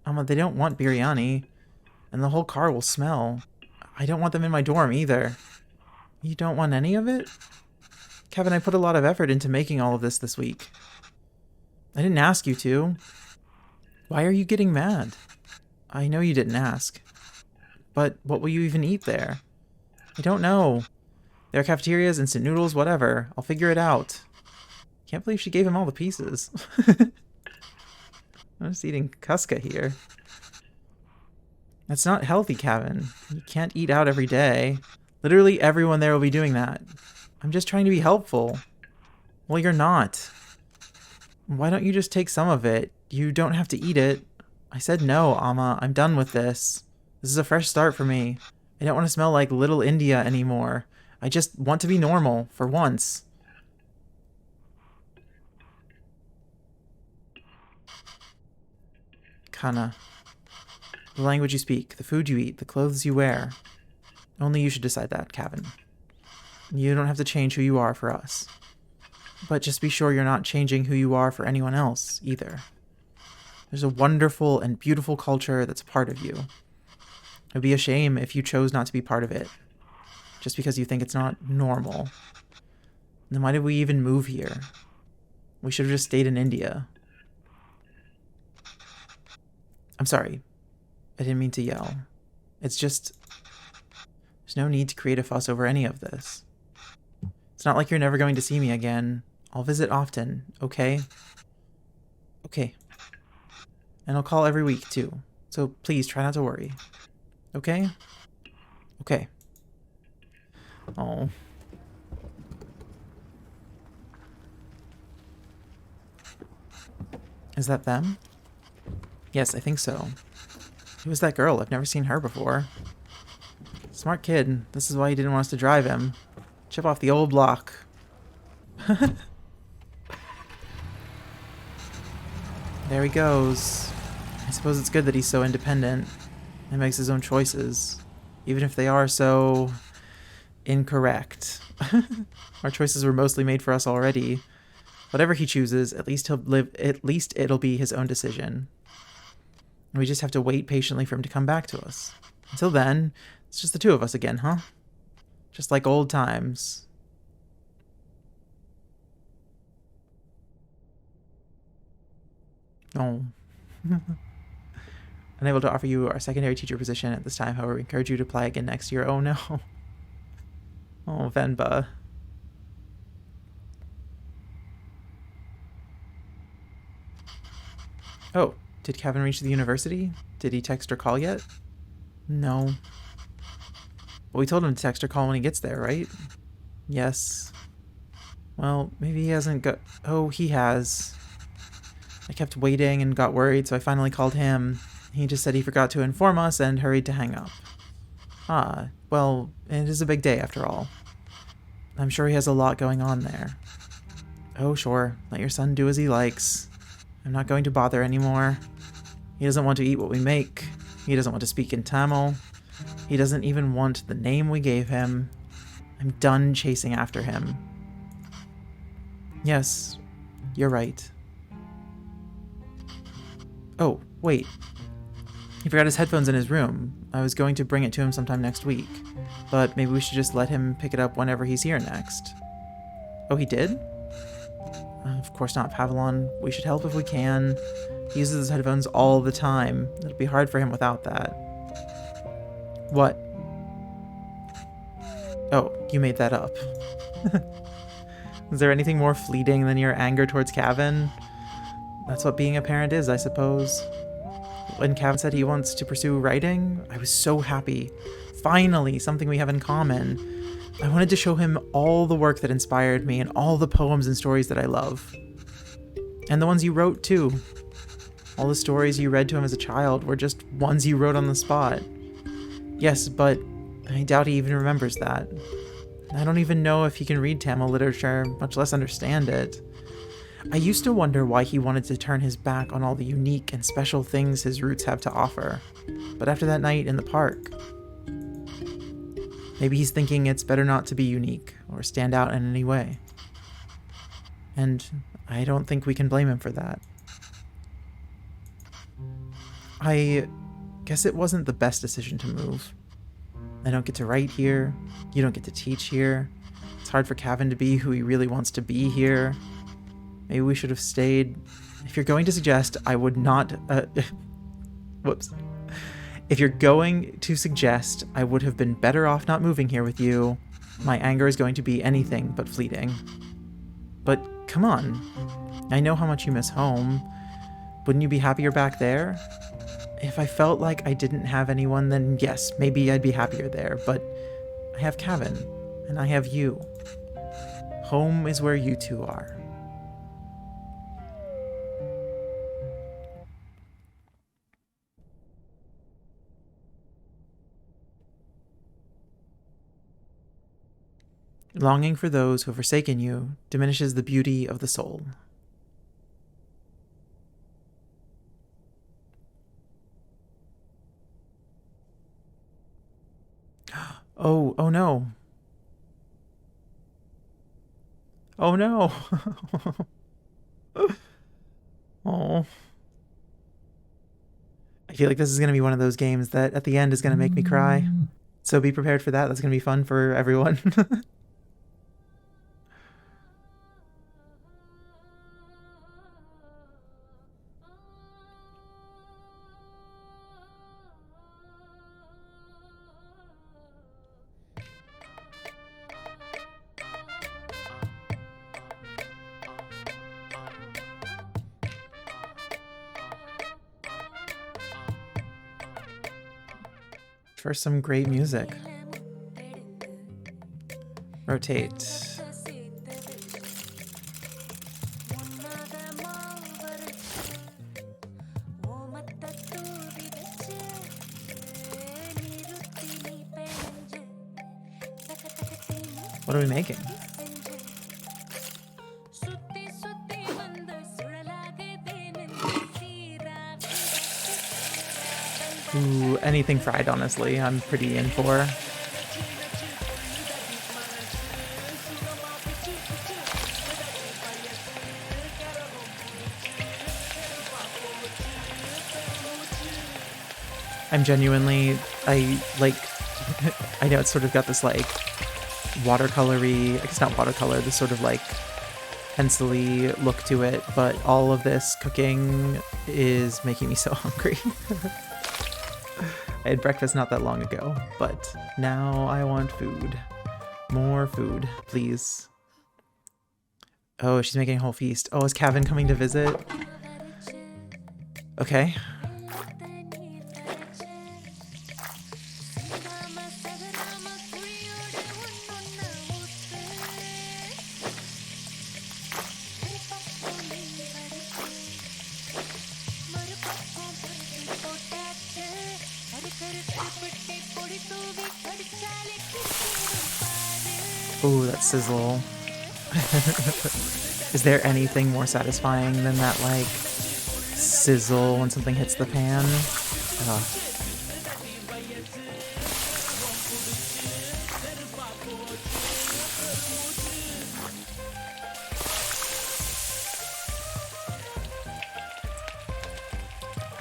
Amma, they don't want biryani, and the whole car will smell. I don't want them in my dorm either. You don't want any of it? Kevin, I put a lot of effort into making all of this week. I didn't ask you to. Why are you getting mad? I know you didn't ask. But what will you even eat there? I don't know. There are cafeterias, instant noodles, whatever. I'll figure it out. Can't believe she gave him all the pieces. I'm just eating Kuska here. That's not healthy, Kevin. You can't eat out every day. Literally everyone there will be doing that. I'm just trying to be helpful. Well, you're not. Why don't you just take some of it? You don't have to eat it. I said no, Amma. I'm done with this. This is a fresh start for me. I don't want to smell like Little India anymore. I just want to be normal, for once. Kana. The language you speak, the food you eat, the clothes you wear. Only you should decide that, Kevin. You don't have to change who you are for us. But just be sure you're not changing who you are for anyone else, either. There's a wonderful and beautiful culture that's part of you. It would be a shame if you chose not to be part of it, just because you think it's not normal. Then why did we even move here? We should have just stayed in India. I'm sorry. I didn't mean to yell. It's just... There's no need to create a fuss over any of this. It's not like you're never going to see me again. I'll visit often, okay? Okay. And I'll call every week, too. So please try not to worry. Okay? Okay. Oh. Is that them? Yes, I think so. Who is that girl? I've never seen her before. Smart kid. This is why he didn't want us to drive him. Chip off the old block. There he goes. I suppose it's good that he's so independent and makes his own choices, even if they are so incorrect. Our choices were mostly made for us already. Whatever he chooses, at least it'll be his own decision. And we just have to wait patiently for him to come back to us. Until then, it's just the two of us again, huh? Just like old times. Oh. Unable to offer you our secondary teacher position at this time, however, we encourage you to apply again next year. Oh no. Oh, Venba. Oh, did Kevin reach the university? Did he text or call yet? No. Well, we told him to text or call when he gets there, right? Yes. Well, maybe he hasn't got... Oh, he has. I kept waiting and got worried, so I finally called him. He just said he forgot to inform us and hurried to hang up. Ah, well, it is a big day after all. I'm sure he has a lot going on there. Oh, sure. Let your son do as he likes. I'm not going to bother anymore. He doesn't want to eat what we make. He doesn't want to speak in Tamil. He doesn't even want the name we gave him. I'm done chasing after him. Yes, you're right. Oh, wait. He forgot his headphones in his room. I was going to bring it to him sometime next week. But maybe we should just let him pick it up whenever he's here next. Oh, he did? Of course not, Pavlon. We should help if we can. He uses his headphones all the time. It'll be hard for him without that. What? Oh, you made that up. Is there anything more fleeting than your anger towards Kevin? That's what being a parent is, I suppose. When Kevin said he wants to pursue writing, I was so happy. Finally, something we have in common. I wanted to show him all the work that inspired me and all the poems and stories that I love. And the ones you wrote, too. All the stories you read to him as a child were just ones you wrote on the spot. Yes, but I doubt he even remembers that. I don't even know if he can read Tamil literature, much less understand it. I used to wonder why he wanted to turn his back on all the unique and special things his roots have to offer. But after that night in the park, maybe he's thinking it's better not to be unique or stand out in any way. And I don't think we can blame him for that. I guess it wasn't the best decision to move. I don't get to write here. You don't get to teach here. It's hard for Kevin to be who he really wants to be here. Maybe we should have stayed. If you're going to suggest, I would not... Whoops. If you're going to suggest I would have been better off not moving here with you, my anger is going to be anything but fleeting. But come on, I know how much you miss home. Wouldn't you be happier back there? If I felt like I didn't have anyone, then yes, maybe I'd be happier there, but I have Kevin, and I have you. Home is where you two are. Longing for those who have forsaken you diminishes the beauty of the soul. Oh no. Oh no. Oh. I feel like this is going to be one of those games that at the end is going to make me cry. So be prepared for that. That's going to be fun for everyone. For some great music. Rotate. What are we making? Ooh, anything fried, honestly, I'm pretty in for. I'm genuinely, I like, I know it's sort of got this like watercolory, it's not watercolor, this sort of like pencil-y look to it, but all of this cooking is making me so hungry. I had breakfast not that long ago, but now I want food. More food, please. Oh, she's making a whole feast. Oh, is Kevin coming to visit? Okay. Ooh, that sizzle. Is there anything more satisfying than that, like, sizzle when something hits the pan?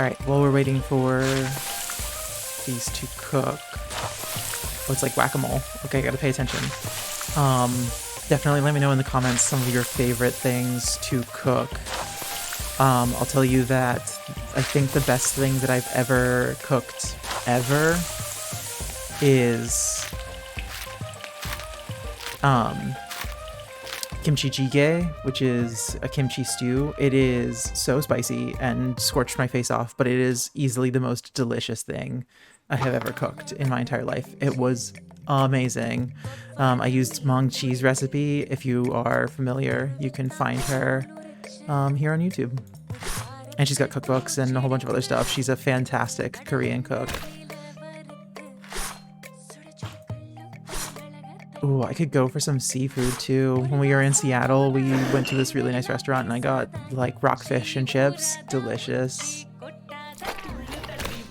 Alright, while we're waiting for these to cook. Oh, it's like whack-a-mole. Okay, gotta pay attention. Definitely let me know in the comments some of your favorite things to cook. I'll tell you that I think the best thing that I've ever cooked, ever, is kimchi jjigae, which is a kimchi stew. It is so spicy and scorched my face off, but it is easily the most delicious thing I have ever cooked in my entire life. It was amazing. I used Mong Chi's recipe. If you are familiar, you can find her here on YouTube. And she's got cookbooks and a whole bunch of other stuff. She's a fantastic Korean cook. Ooh, I could go for some seafood too. When we were in Seattle, we went to this really nice restaurant and I got like rockfish and chips. Delicious.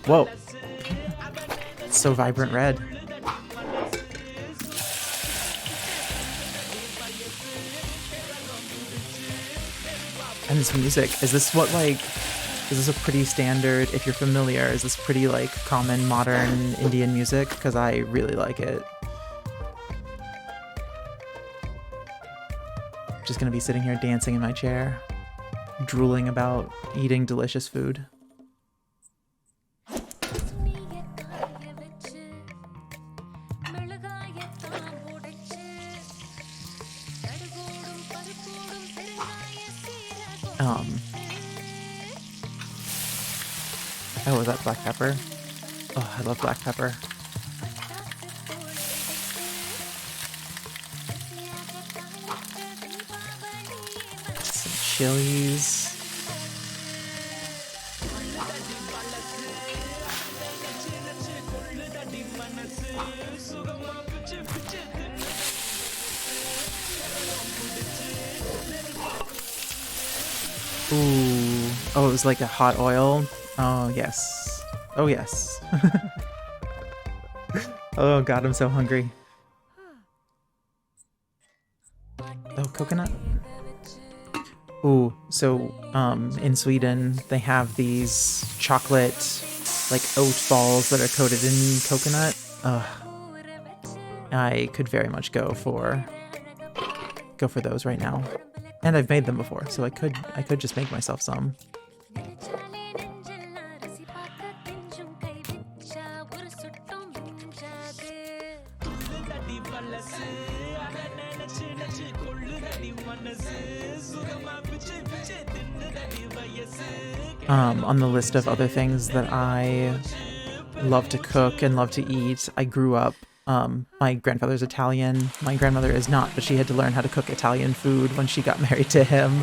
Whoa. It's so vibrant red. And this music, is this what like, is this a pretty standard, if you're familiar, is this pretty like common modern Indian music? Because I really like it. Just gonna be sitting here dancing in my chair, drooling about eating delicious food. Um, oh, is that black pepper? Oh, I love black pepper. Some chilies. Ooh. Oh, it was like a hot oil. Oh, yes. Oh, yes. Oh, God, I'm so hungry. Oh, coconut? Ooh, so, in Sweden, they have these chocolate, like, oat balls that are coated in coconut. Ugh. I could very much go for those right now. And I've made them before, so I could just make myself some. On the list of other things that I love to cook and love to eat, I grew up, my grandfather's Italian. My grandmother is not, but she had to learn how to cook Italian food when she got married to him,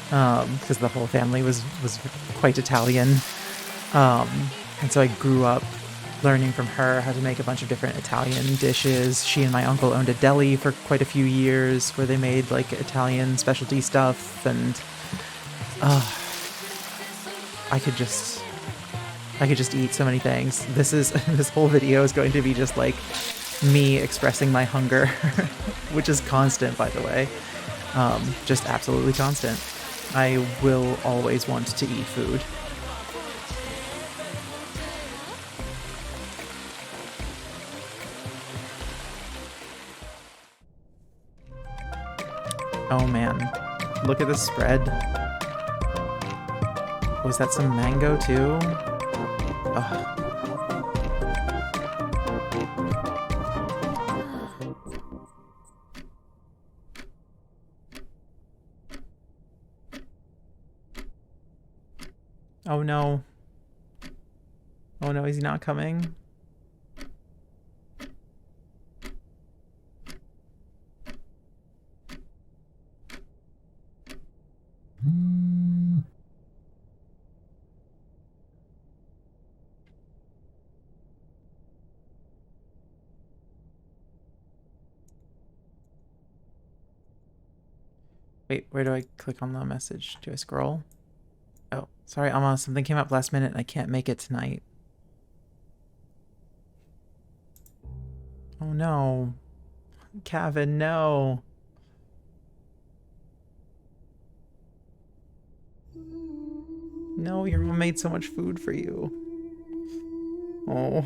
because the whole family was quite Italian. And so I grew up learning from her how to make a bunch of different Italian dishes. She and my uncle owned a deli for quite a few years where they made like Italian specialty stuff, and I could just eat so many things. This whole video is going to be just like me expressing my hunger, which is constant, by the way. Just absolutely constant. I will always want to eat food. Oh man, look at this spread. Was that some mango too? Ugh. Oh no. Oh no, is he not coming? Wait, where do I click on the message? Do I scroll? Oh, sorry, Alma, something came up last minute and I can't make it tonight. Oh no. Kevin, no. No, your mom made so much food for you. Oh.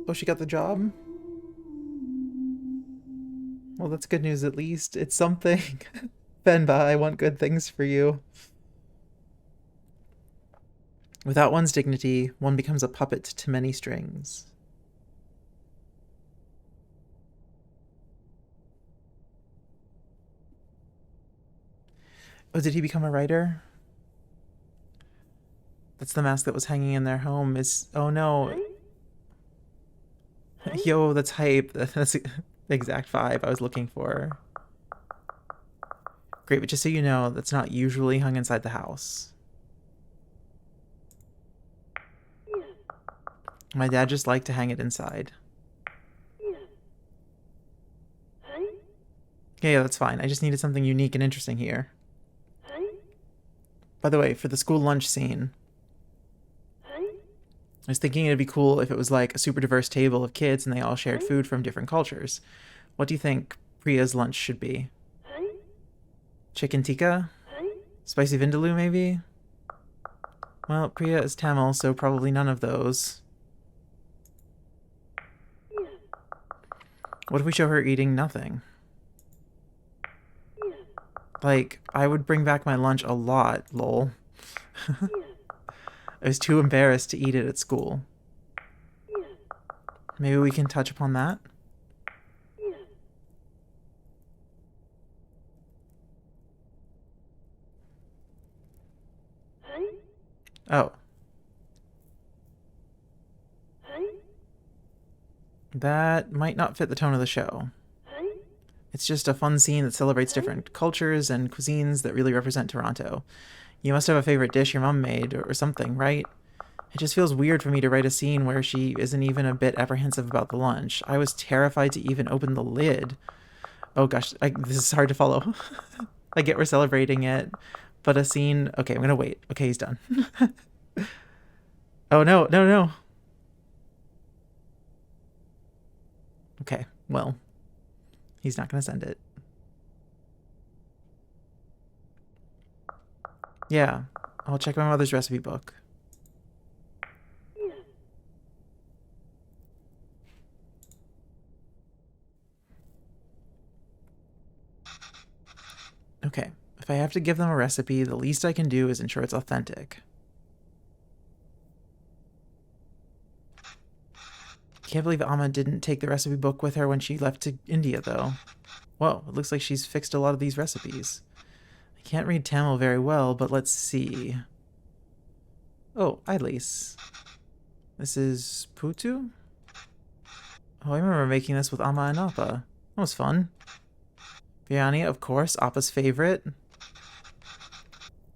Oh, she got the job? Well, that's good news at least. It's something. Venba, I want good things for you. Without one's dignity, one becomes a puppet to many strings. Oh, did he become a writer? That's the mask that was hanging in their home. Oh no. Yo, that's hype. That's the exact vibe I was looking for. Great, but just so you know, that's not usually hung inside the house. My dad just liked to hang it inside. Yeah, that's fine. I just needed something unique and interesting here. by the way, for the school lunch scene, I was thinking it'd be cool if it was like a super diverse table of kids and they all shared food from different cultures. What do you think Priya's lunch should be? Chicken tikka? Spicy vindaloo, maybe? Well, Priya is Tamil, so probably none of those. What if we show her eating nothing? Like, I would bring back my lunch a lot, lol. I was too embarrassed to eat it at school. Maybe we can touch upon that? Oh. That might not fit the tone of the show. It's just a fun scene that celebrates different cultures and cuisines that really represent Toronto. You must have a favorite dish your mom made or something, right? It just feels weird for me to write a scene where she isn't even a bit apprehensive about the lunch. I was terrified to even open the lid. Oh gosh, this is hard to follow. I get we're celebrating it, but a scene... Okay, I'm gonna wait. Okay, he's done. Oh no, no, no. Okay, well, he's not gonna send it. Yeah, I'll check my mother's recipe book. Okay, if I have to give them a recipe, the least I can do is ensure it's authentic. Can't believe Amma didn't take the recipe book with her when she left to India, though. Whoa, it looks like she's fixed a lot of these recipes. I can't read Tamil very well, but let's see. Oh, Idlis. This is Putu? Oh, I remember making this with Amma and Appa. That was fun. Biryani, of course, Appa's favorite.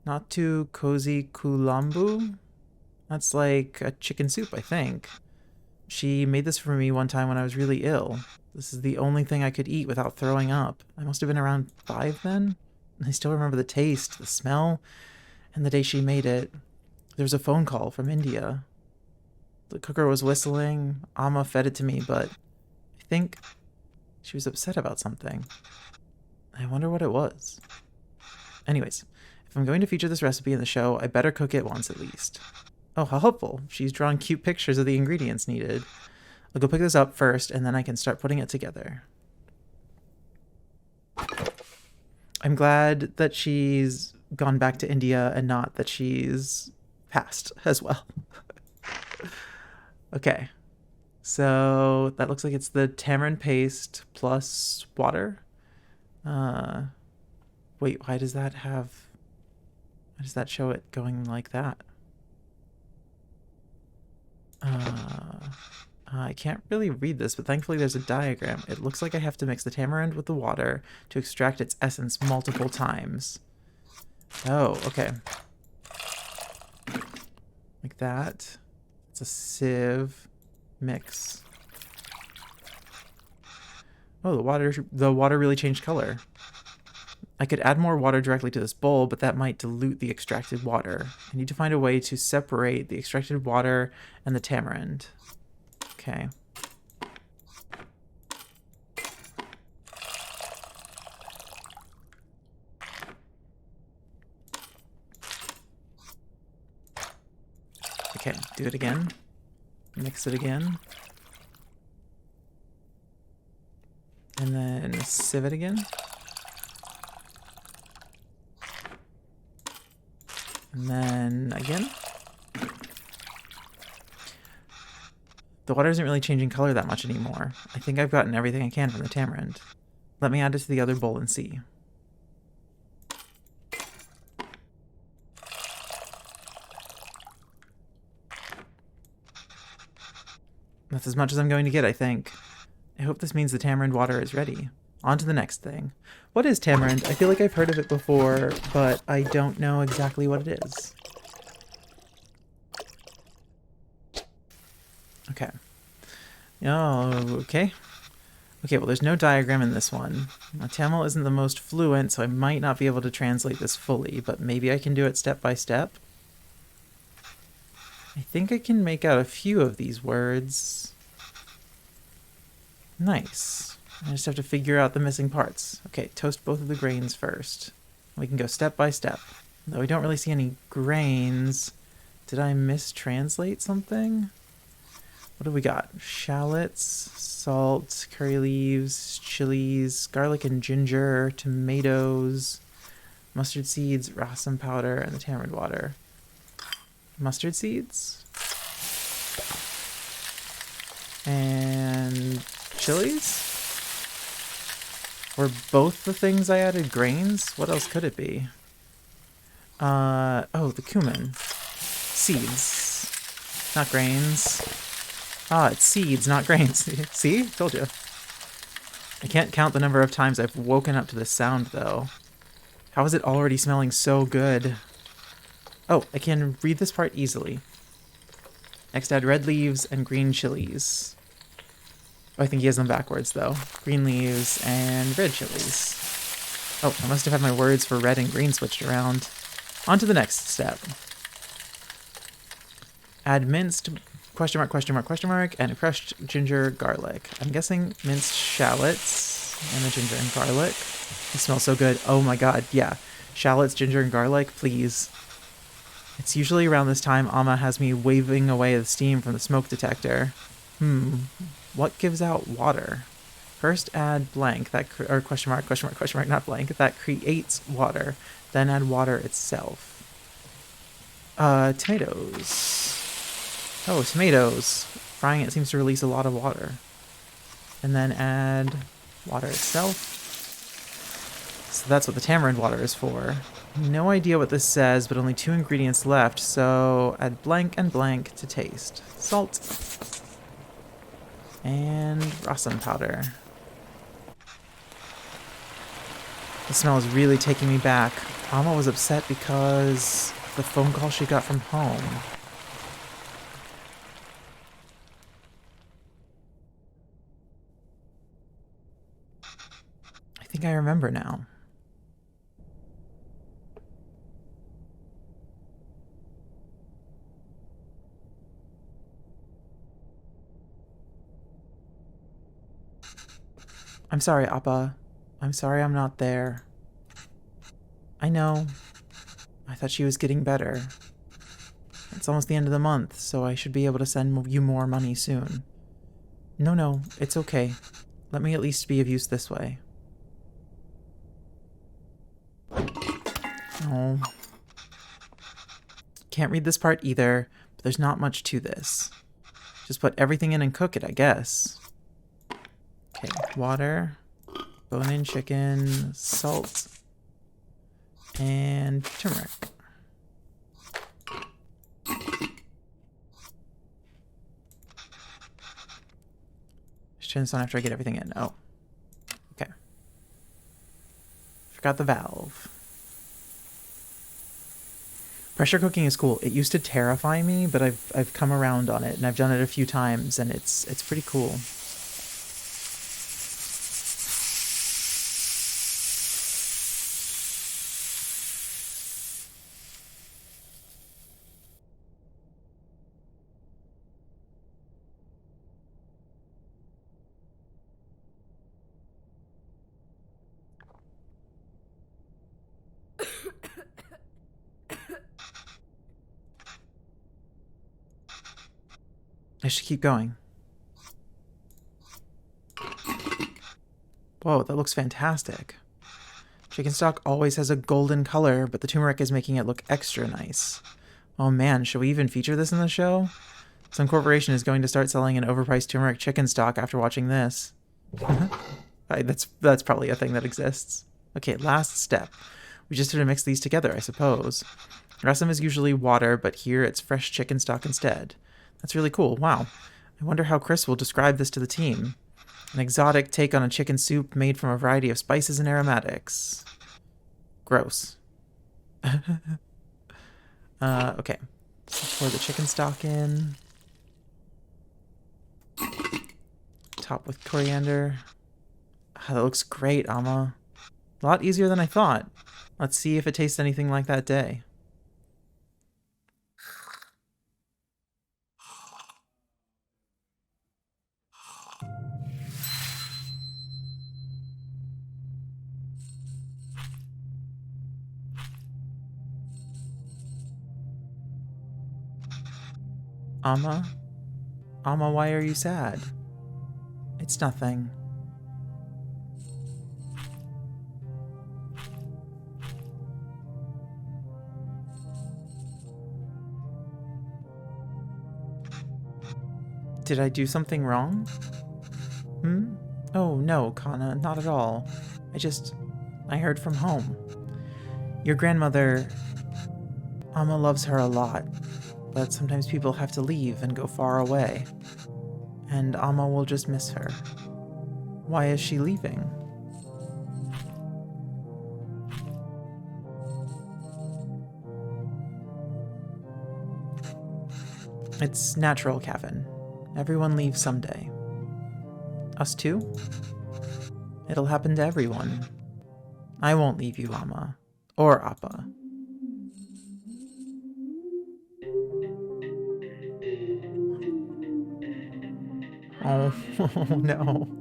Not too cozy kulambu? That's like a chicken soup, I think. She made this for me one time when I was really ill. This is the only thing I could eat without throwing up. I must have been around 5 then. I still remember the taste, the smell, and the day she made it. There was a phone call from India. The cooker was whistling. Amma fed it to me, but I think she was upset about something. I wonder what it was. Anyways, if I'm going to feature this recipe in the show, I better cook it once at least. Oh, how helpful. She's drawn cute pictures of the ingredients needed. I'll go pick this up first, and then I can start putting it together. I'm glad that she's gone back to India and not that she's passed as well. Okay. So that looks like it's the tamarind paste plus water. Wait, why does that show it going like that? I can't really read this, but thankfully there's a diagram. It looks like I have to mix the tamarind with the water to extract its essence multiple times. Oh, okay. Like that. It's a sieve mix. Oh, the water really changed color. I could add more water directly to this bowl, but that might dilute the extracted water. I need to find a way to separate the extracted water and the tamarind. Okay. Okay, do it again. Mix it again. And then sieve it again. And then again. The water isn't really changing color that much anymore. I think I've gotten everything I can from the tamarind. Let me add it to the other bowl and see. That's as much as I'm going to get, I think. I hope this means the tamarind water is ready. On to the next thing. What is tamarind? I feel like I've heard of it before, but I don't know exactly what it is. Okay. Oh, okay. Okay, well, there's no diagram in this one. My Tamil isn't the most fluent, so I might not be able to translate this fully, but maybe I can do it step by step. I think I can make out a few of these words. Nice. I just have to figure out the missing parts. Okay, toast both of the grains first. We can go step by step. Though we don't really see any grains. Did I mistranslate something? What do we got? Shallots, salt, curry leaves, chilies, garlic and ginger, tomatoes, mustard seeds, rasam powder, and the tamarind water. Mustard seeds? And chilies? Were both the things I added grains? What else could it be? Oh, the cumin. Seeds. Not grains. Ah, it's seeds, not grains. See? Told you. I can't count the number of times I've woken up to this sound, though. How is it already smelling so good? Oh, I can read this part easily. Next, add red leaves and green chilies. Oh, I think he has them backwards, though. Green leaves and red chilies. Oh, I must have had my words for red and green switched around. On to the next step. Add minced question mark, and crushed ginger garlic. I'm guessing minced shallots and the ginger and garlic. It smells so good. Oh my god, yeah. Shallots, ginger, and garlic, please. It's usually around this time Amma has me waving away the steam from the smoke detector. What gives out water? First add blank, or question mark, not blank, that creates water. Then add water itself. Tomatoes. Oh, tomatoes. Frying it seems to release a lot of water. And then add water itself. So that's what the tamarind water is for. No idea what this says, but only 2 ingredients left, so add blank and blank to taste. Salt. And rasam powder. The smell is really taking me back. Amma was upset because the phone call she got from home. I think I remember now. I'm sorry, Appa. I'm sorry I'm not there. I know. I thought she was getting better. It's almost the end of the month, so I should be able to send you more money soon. No, it's okay. Let me at least be of use this way. Oh. Can't read this part either, but there's not much to this. Just put everything in and cook it, I guess. Okay, water, bone-in chicken, salt, and turmeric. Just turn this on after I get everything in. Oh. Okay. Forgot the valve. Pressure cooking is cool. It used to terrify me, but I've come around on it, and I've done it a few times, and it's pretty cool. I should keep going. Whoa, that looks fantastic. Chicken stock always has a golden color, but the turmeric is making it look extra nice. Oh man, should we even feature this in the show? Some corporation is going to start selling an overpriced turmeric chicken stock after watching this. That's probably a thing that exists. Okay, last step. We just have to mix these together, I suppose. Rasam is usually water, but here it's fresh chicken stock instead. That's really cool. Wow. I wonder how Chris will describe this to the team. An exotic take on a chicken soup made from a variety of spices and aromatics. Gross. Okay. So pour the chicken stock in. Top with coriander. That looks great, Amma. A lot easier than I thought. Let's see if it tastes anything like that day. Amma? Amma, why are you sad? It's nothing. Did I do something wrong? Hmm? Oh, no, Kana, not at all. I heard from home. Your grandmother... Amma loves her a lot, but sometimes people have to leave and go far away. And Amma will just miss her. Why is she leaving? It's natural, Kevin. Everyone leaves someday. Us too? It'll happen to everyone. I won't leave you, Amma. Or Appa. Oh, oh no.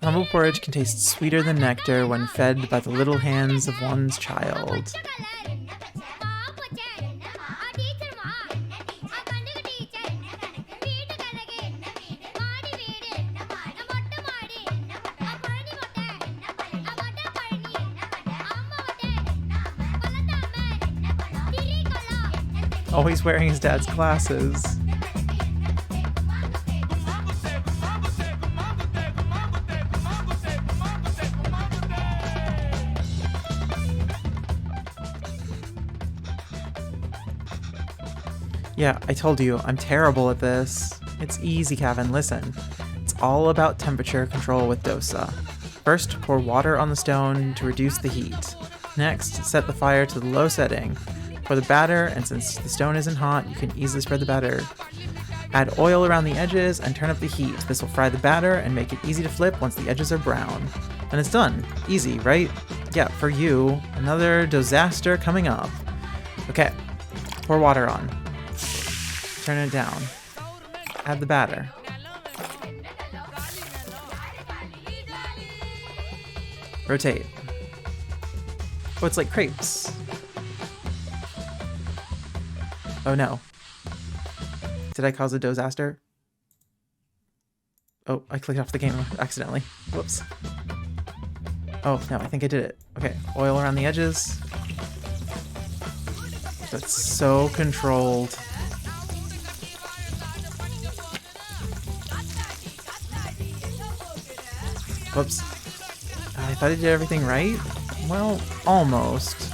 Humble porridge can taste sweeter than nectar when fed by the little hands of one's child. Always wearing his dad's glasses. Yeah, I told you, I'm terrible at this. It's easy, Kevin, listen. It's all about temperature control with dosa. First, pour water on the stone to reduce the heat. Next, set the fire to the low setting. Pour the batter, and since the stone isn't hot, you can easily spread the batter. Add oil around the edges and turn up the heat. This will fry the batter and make it easy to flip once the edges are brown. And it's done. Easy, right? Yeah, for you. Another disaster coming up. Okay, pour water on. Turn it down. Add the batter. Rotate. Oh, it's like crepes. Oh no. Did I cause a disaster? Oh, I clicked off the game accidentally. Whoops. Oh, no, I think I did it. Okay, oil around the edges. That's so controlled. Whoops. I thought I did everything right. Well, almost.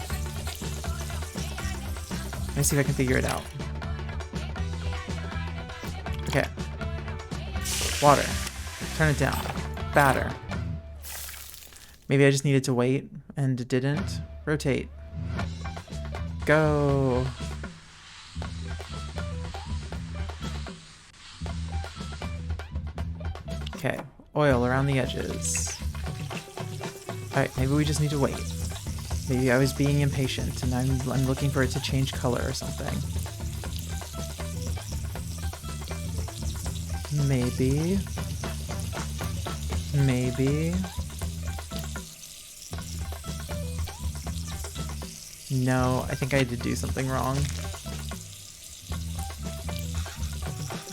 Let me see if I can figure it out. Okay. Water. Turn it down. Batter. Maybe I just needed to wait and it didn't. Rotate. Go. Okay. Oil around the edges. Alright, maybe we just need to wait. Maybe I was being impatient and I'm looking for it to change color or something. Maybe. Maybe. No, I think I did do something wrong.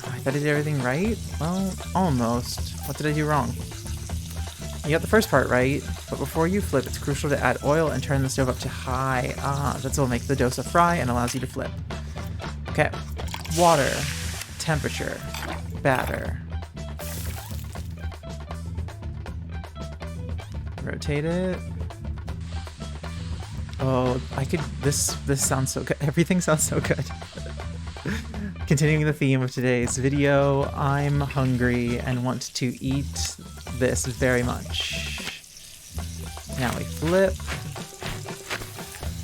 I thought I did everything right? Well, almost. What did I do wrong? You got the first part right, but before you flip, it's crucial to add oil and turn the stove up to high. That's what will make the dosa fry and allows you to flip. Okay. Water. Temperature. Batter. Rotate it. Oh, I could. This sounds so good. Everything sounds so good. Continuing the theme of today's video, I'm hungry and want to eat this very much. Now we flip.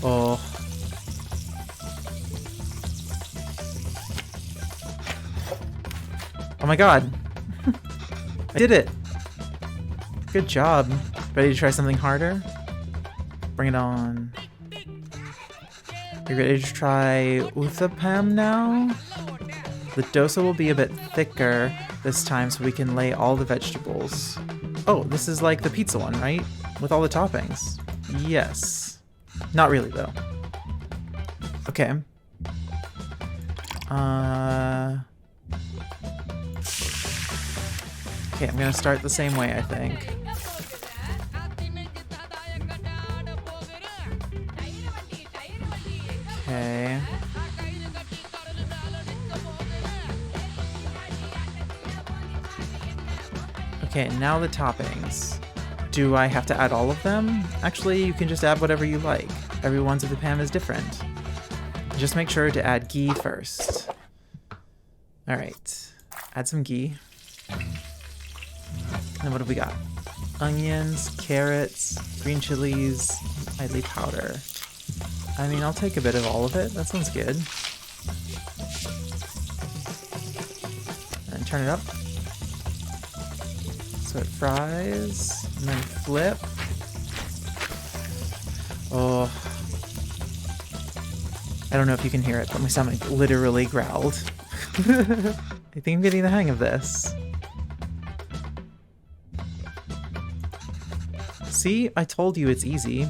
Oh. Oh my god. I did it. Good job. Ready to try something harder? Bring it on. You ready to try uthapam now? The dosa will be a bit thicker this time so we can lay all the vegetables. Oh, this is like the pizza one, right? With all the toppings. Yes. Not really, though. Okay. Okay, I'm gonna start the same way, I think. Okay. Okay, now the toppings. Do I have to add all of them? Actually, you can just add whatever you like. Everyone's uthapam is different. Just make sure to add ghee first. Alright. Add some ghee. And what have we got? Onions, carrots, green chilies, idly powder. I mean, I'll take a bit of all of it. That sounds good. And turn it up. So it fries, and then flip. Oh. I don't know if you can hear it, but my stomach literally growled. I think I'm getting the hang of this. See? I told you it's easy.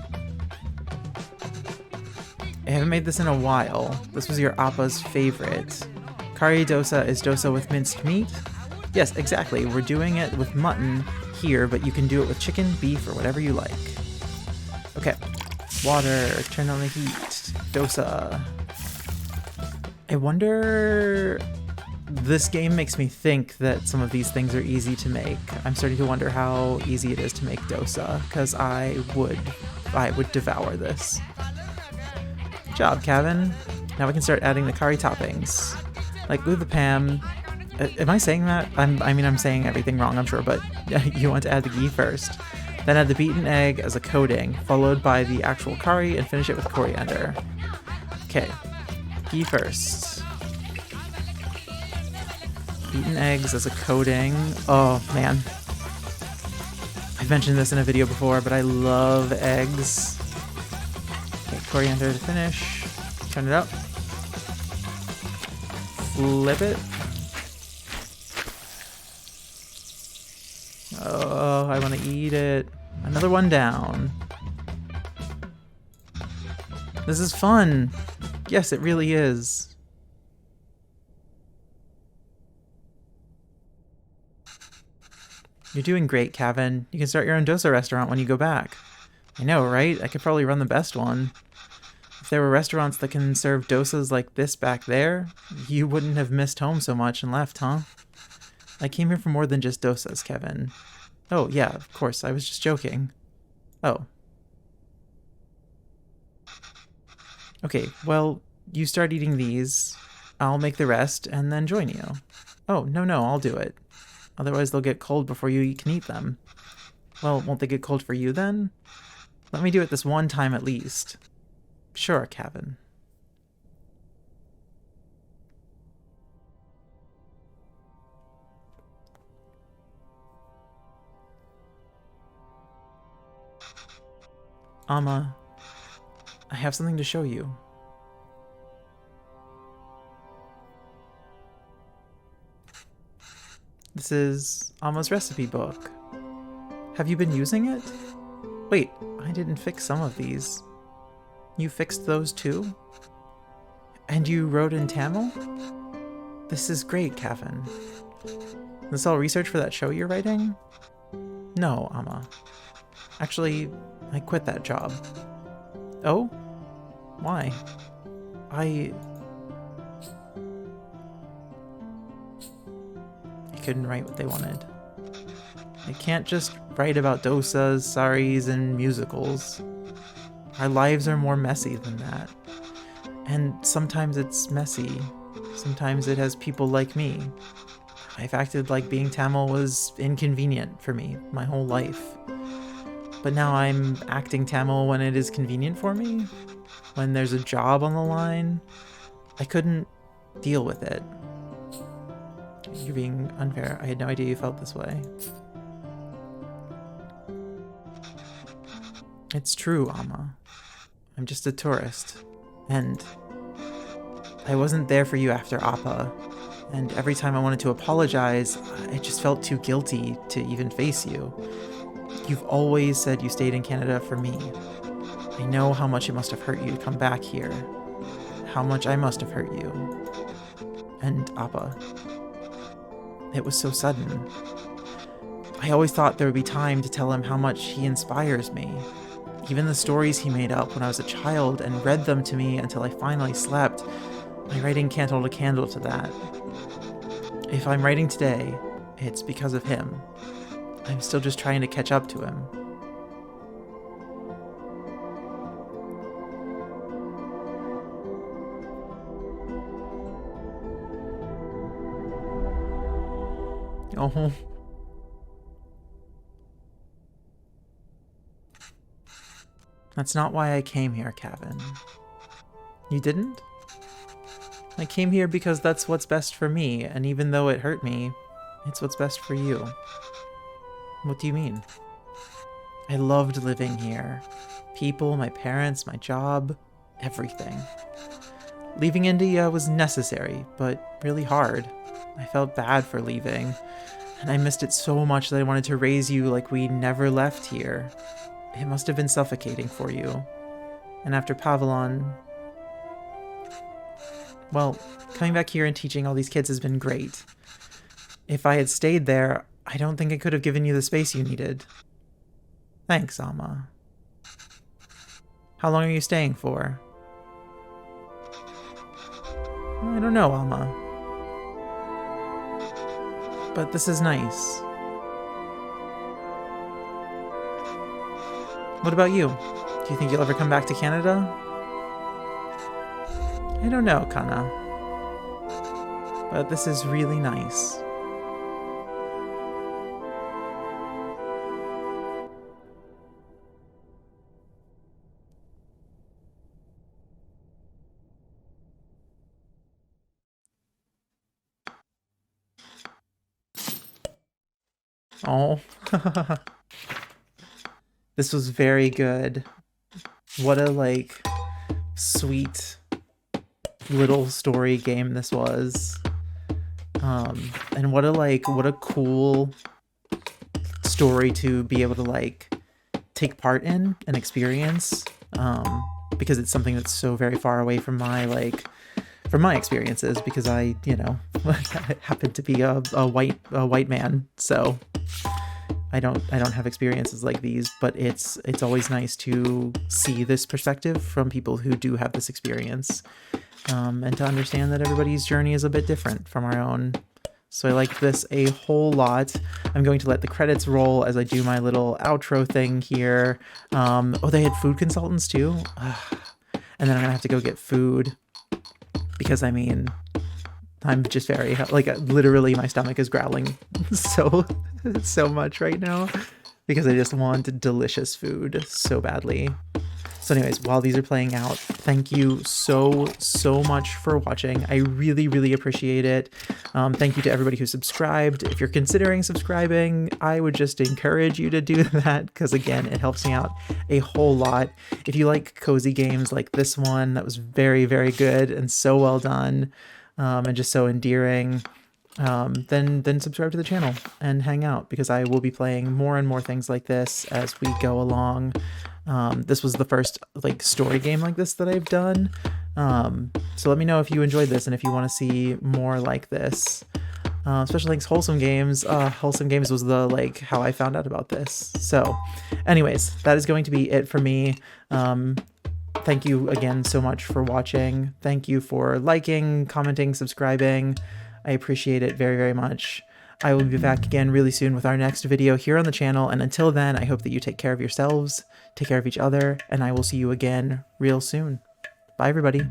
I haven't made this in a while. This was your appa's favorite. Kari dosa is dosa with minced meat? Yes, exactly. We're doing it with mutton here, but you can do it with chicken, beef, or whatever you like. Okay. Water. Turn on the heat. Dosa. I wonder... This game makes me think that some of these things are easy to make. I'm starting to wonder how easy it is to make dosa, because I would devour this. Good job, Kevin. Now we can start adding the curry toppings. Like uthapam. Am I saying that? I'm saying everything wrong, I'm sure, but you want to add the ghee first. Then add the beaten egg as a coating, followed by the actual curry, and finish it with coriander. Okay. Ghee first. Beaten eggs as a coating. Oh, man. I've mentioned this in a video before, but I love eggs. Okay, coriander to finish. Turn it up. Flip it. Oh, I want to eat it. Another one down. This is fun. Yes, it really is. You're doing great, Kevin. You can start your own dosa restaurant when you go back. I know, right? I could probably run the best one. If there were restaurants that can serve dosas like this back there, you wouldn't have missed home so much and left, huh? I came here for more than just dosas, Kevin. Oh, yeah, of course. I was just joking. Oh. Okay, well, you start eating these. I'll make the rest and then join you. Oh, no, I'll do it. Otherwise they'll get cold before you can eat them. Well, won't they get cold for you then? Let me do it this one time at least. Sure, Kevin. Amma, I have something to show you. This is Amma's recipe book. Have you been using it? Wait, I didn't fix some of these. You fixed those too? And you wrote in Tamil? This is great, Kevin. This all research for that show you're writing? No, Amma. Actually, I quit that job. Oh? Why? I couldn't write what they wanted. I can't just write about dosas, saris, and musicals. Our lives are more messy than that. And sometimes it's messy. Sometimes it has people like me. I've acted like being Tamil was inconvenient for me my whole life. But now I'm acting Tamil when it is convenient for me, when there's a job on the line. I couldn't deal with it. You're being unfair. I had no idea you felt this way. It's true, Amma. I'm just a tourist. And I wasn't there for you after Appa. And every time I wanted to apologize, I just felt too guilty to even face you. You've always said you stayed in Canada for me. I know how much it must have hurt you to come back here. How much I must have hurt you. And Appa. It was so sudden. I always thought there would be time to tell him how much he inspires me. Even the stories he made up when I was a child and read them to me until I finally slept, my writing can't hold a candle to that. If I'm writing today, it's because of him. I'm still just trying to catch up to him. Oh. That's not why I came here, Kevin. You didn't? I came here because that's what's best for me, and even though it hurt me, it's what's best for you. What do you mean? I loved living here. People, my parents, my job, everything. Leaving India was necessary, but really hard. I felt bad for leaving, and I missed it so much that I wanted to raise you like we never left here. It must have been suffocating for you. And after Pavilon... Well, coming back here and teaching all these kids has been great. If I had stayed there, I don't think I could have given you the space you needed. Thanks, Amma. How long are you staying for? I don't know, Amma. But this is nice. What about you? Do you think you'll ever come back to Canada? I don't know, Kana. But this is really nice. Oh. This was very good. What a, like, sweet little story game this was. And what a cool story to be able to, like, take part in and experience. Because it's something that's so very far away from my, like, from my experiences, because I, you know, happen to be a white man, so I don't have experiences like these, but it's always nice to see this perspective from people who do have this experience, and to understand that everybody's journey is a bit different from our own. So I like this a whole lot. I'm going to let the credits roll as I do my little outro thing here. Oh, they had food consultants too? And then I'm gonna have to go get food, because I mean, I'm just very, like, literally my stomach is growling so much right now, because I just want delicious food so badly. So anyways, while these are playing out, thank you so much for watching. I really appreciate it. Thank you to everybody who subscribed. If you're considering subscribing, I would just encourage you to do that, because again, it helps me out a whole lot. If you like cozy games like this one, that was very good and so well done, and just so endearing, then subscribe to the channel and hang out, because I will be playing more and more things like this as we go along. This was the first, like, story game like this that I've done. So let me know if you enjoyed this and if you want to see more like this. Special thanks Wholesome Games. Wholesome Games was the, like, how I found out about this. So anyways, that is going to be it for me. Thank you again so much for watching. Thank you for liking, commenting, subscribing. I appreciate it very much. I will be back again really soon with our next video here on the channel, and until then, I hope that you take care of yourselves, take care of each other, and I will see you again real soon. Bye, everybody.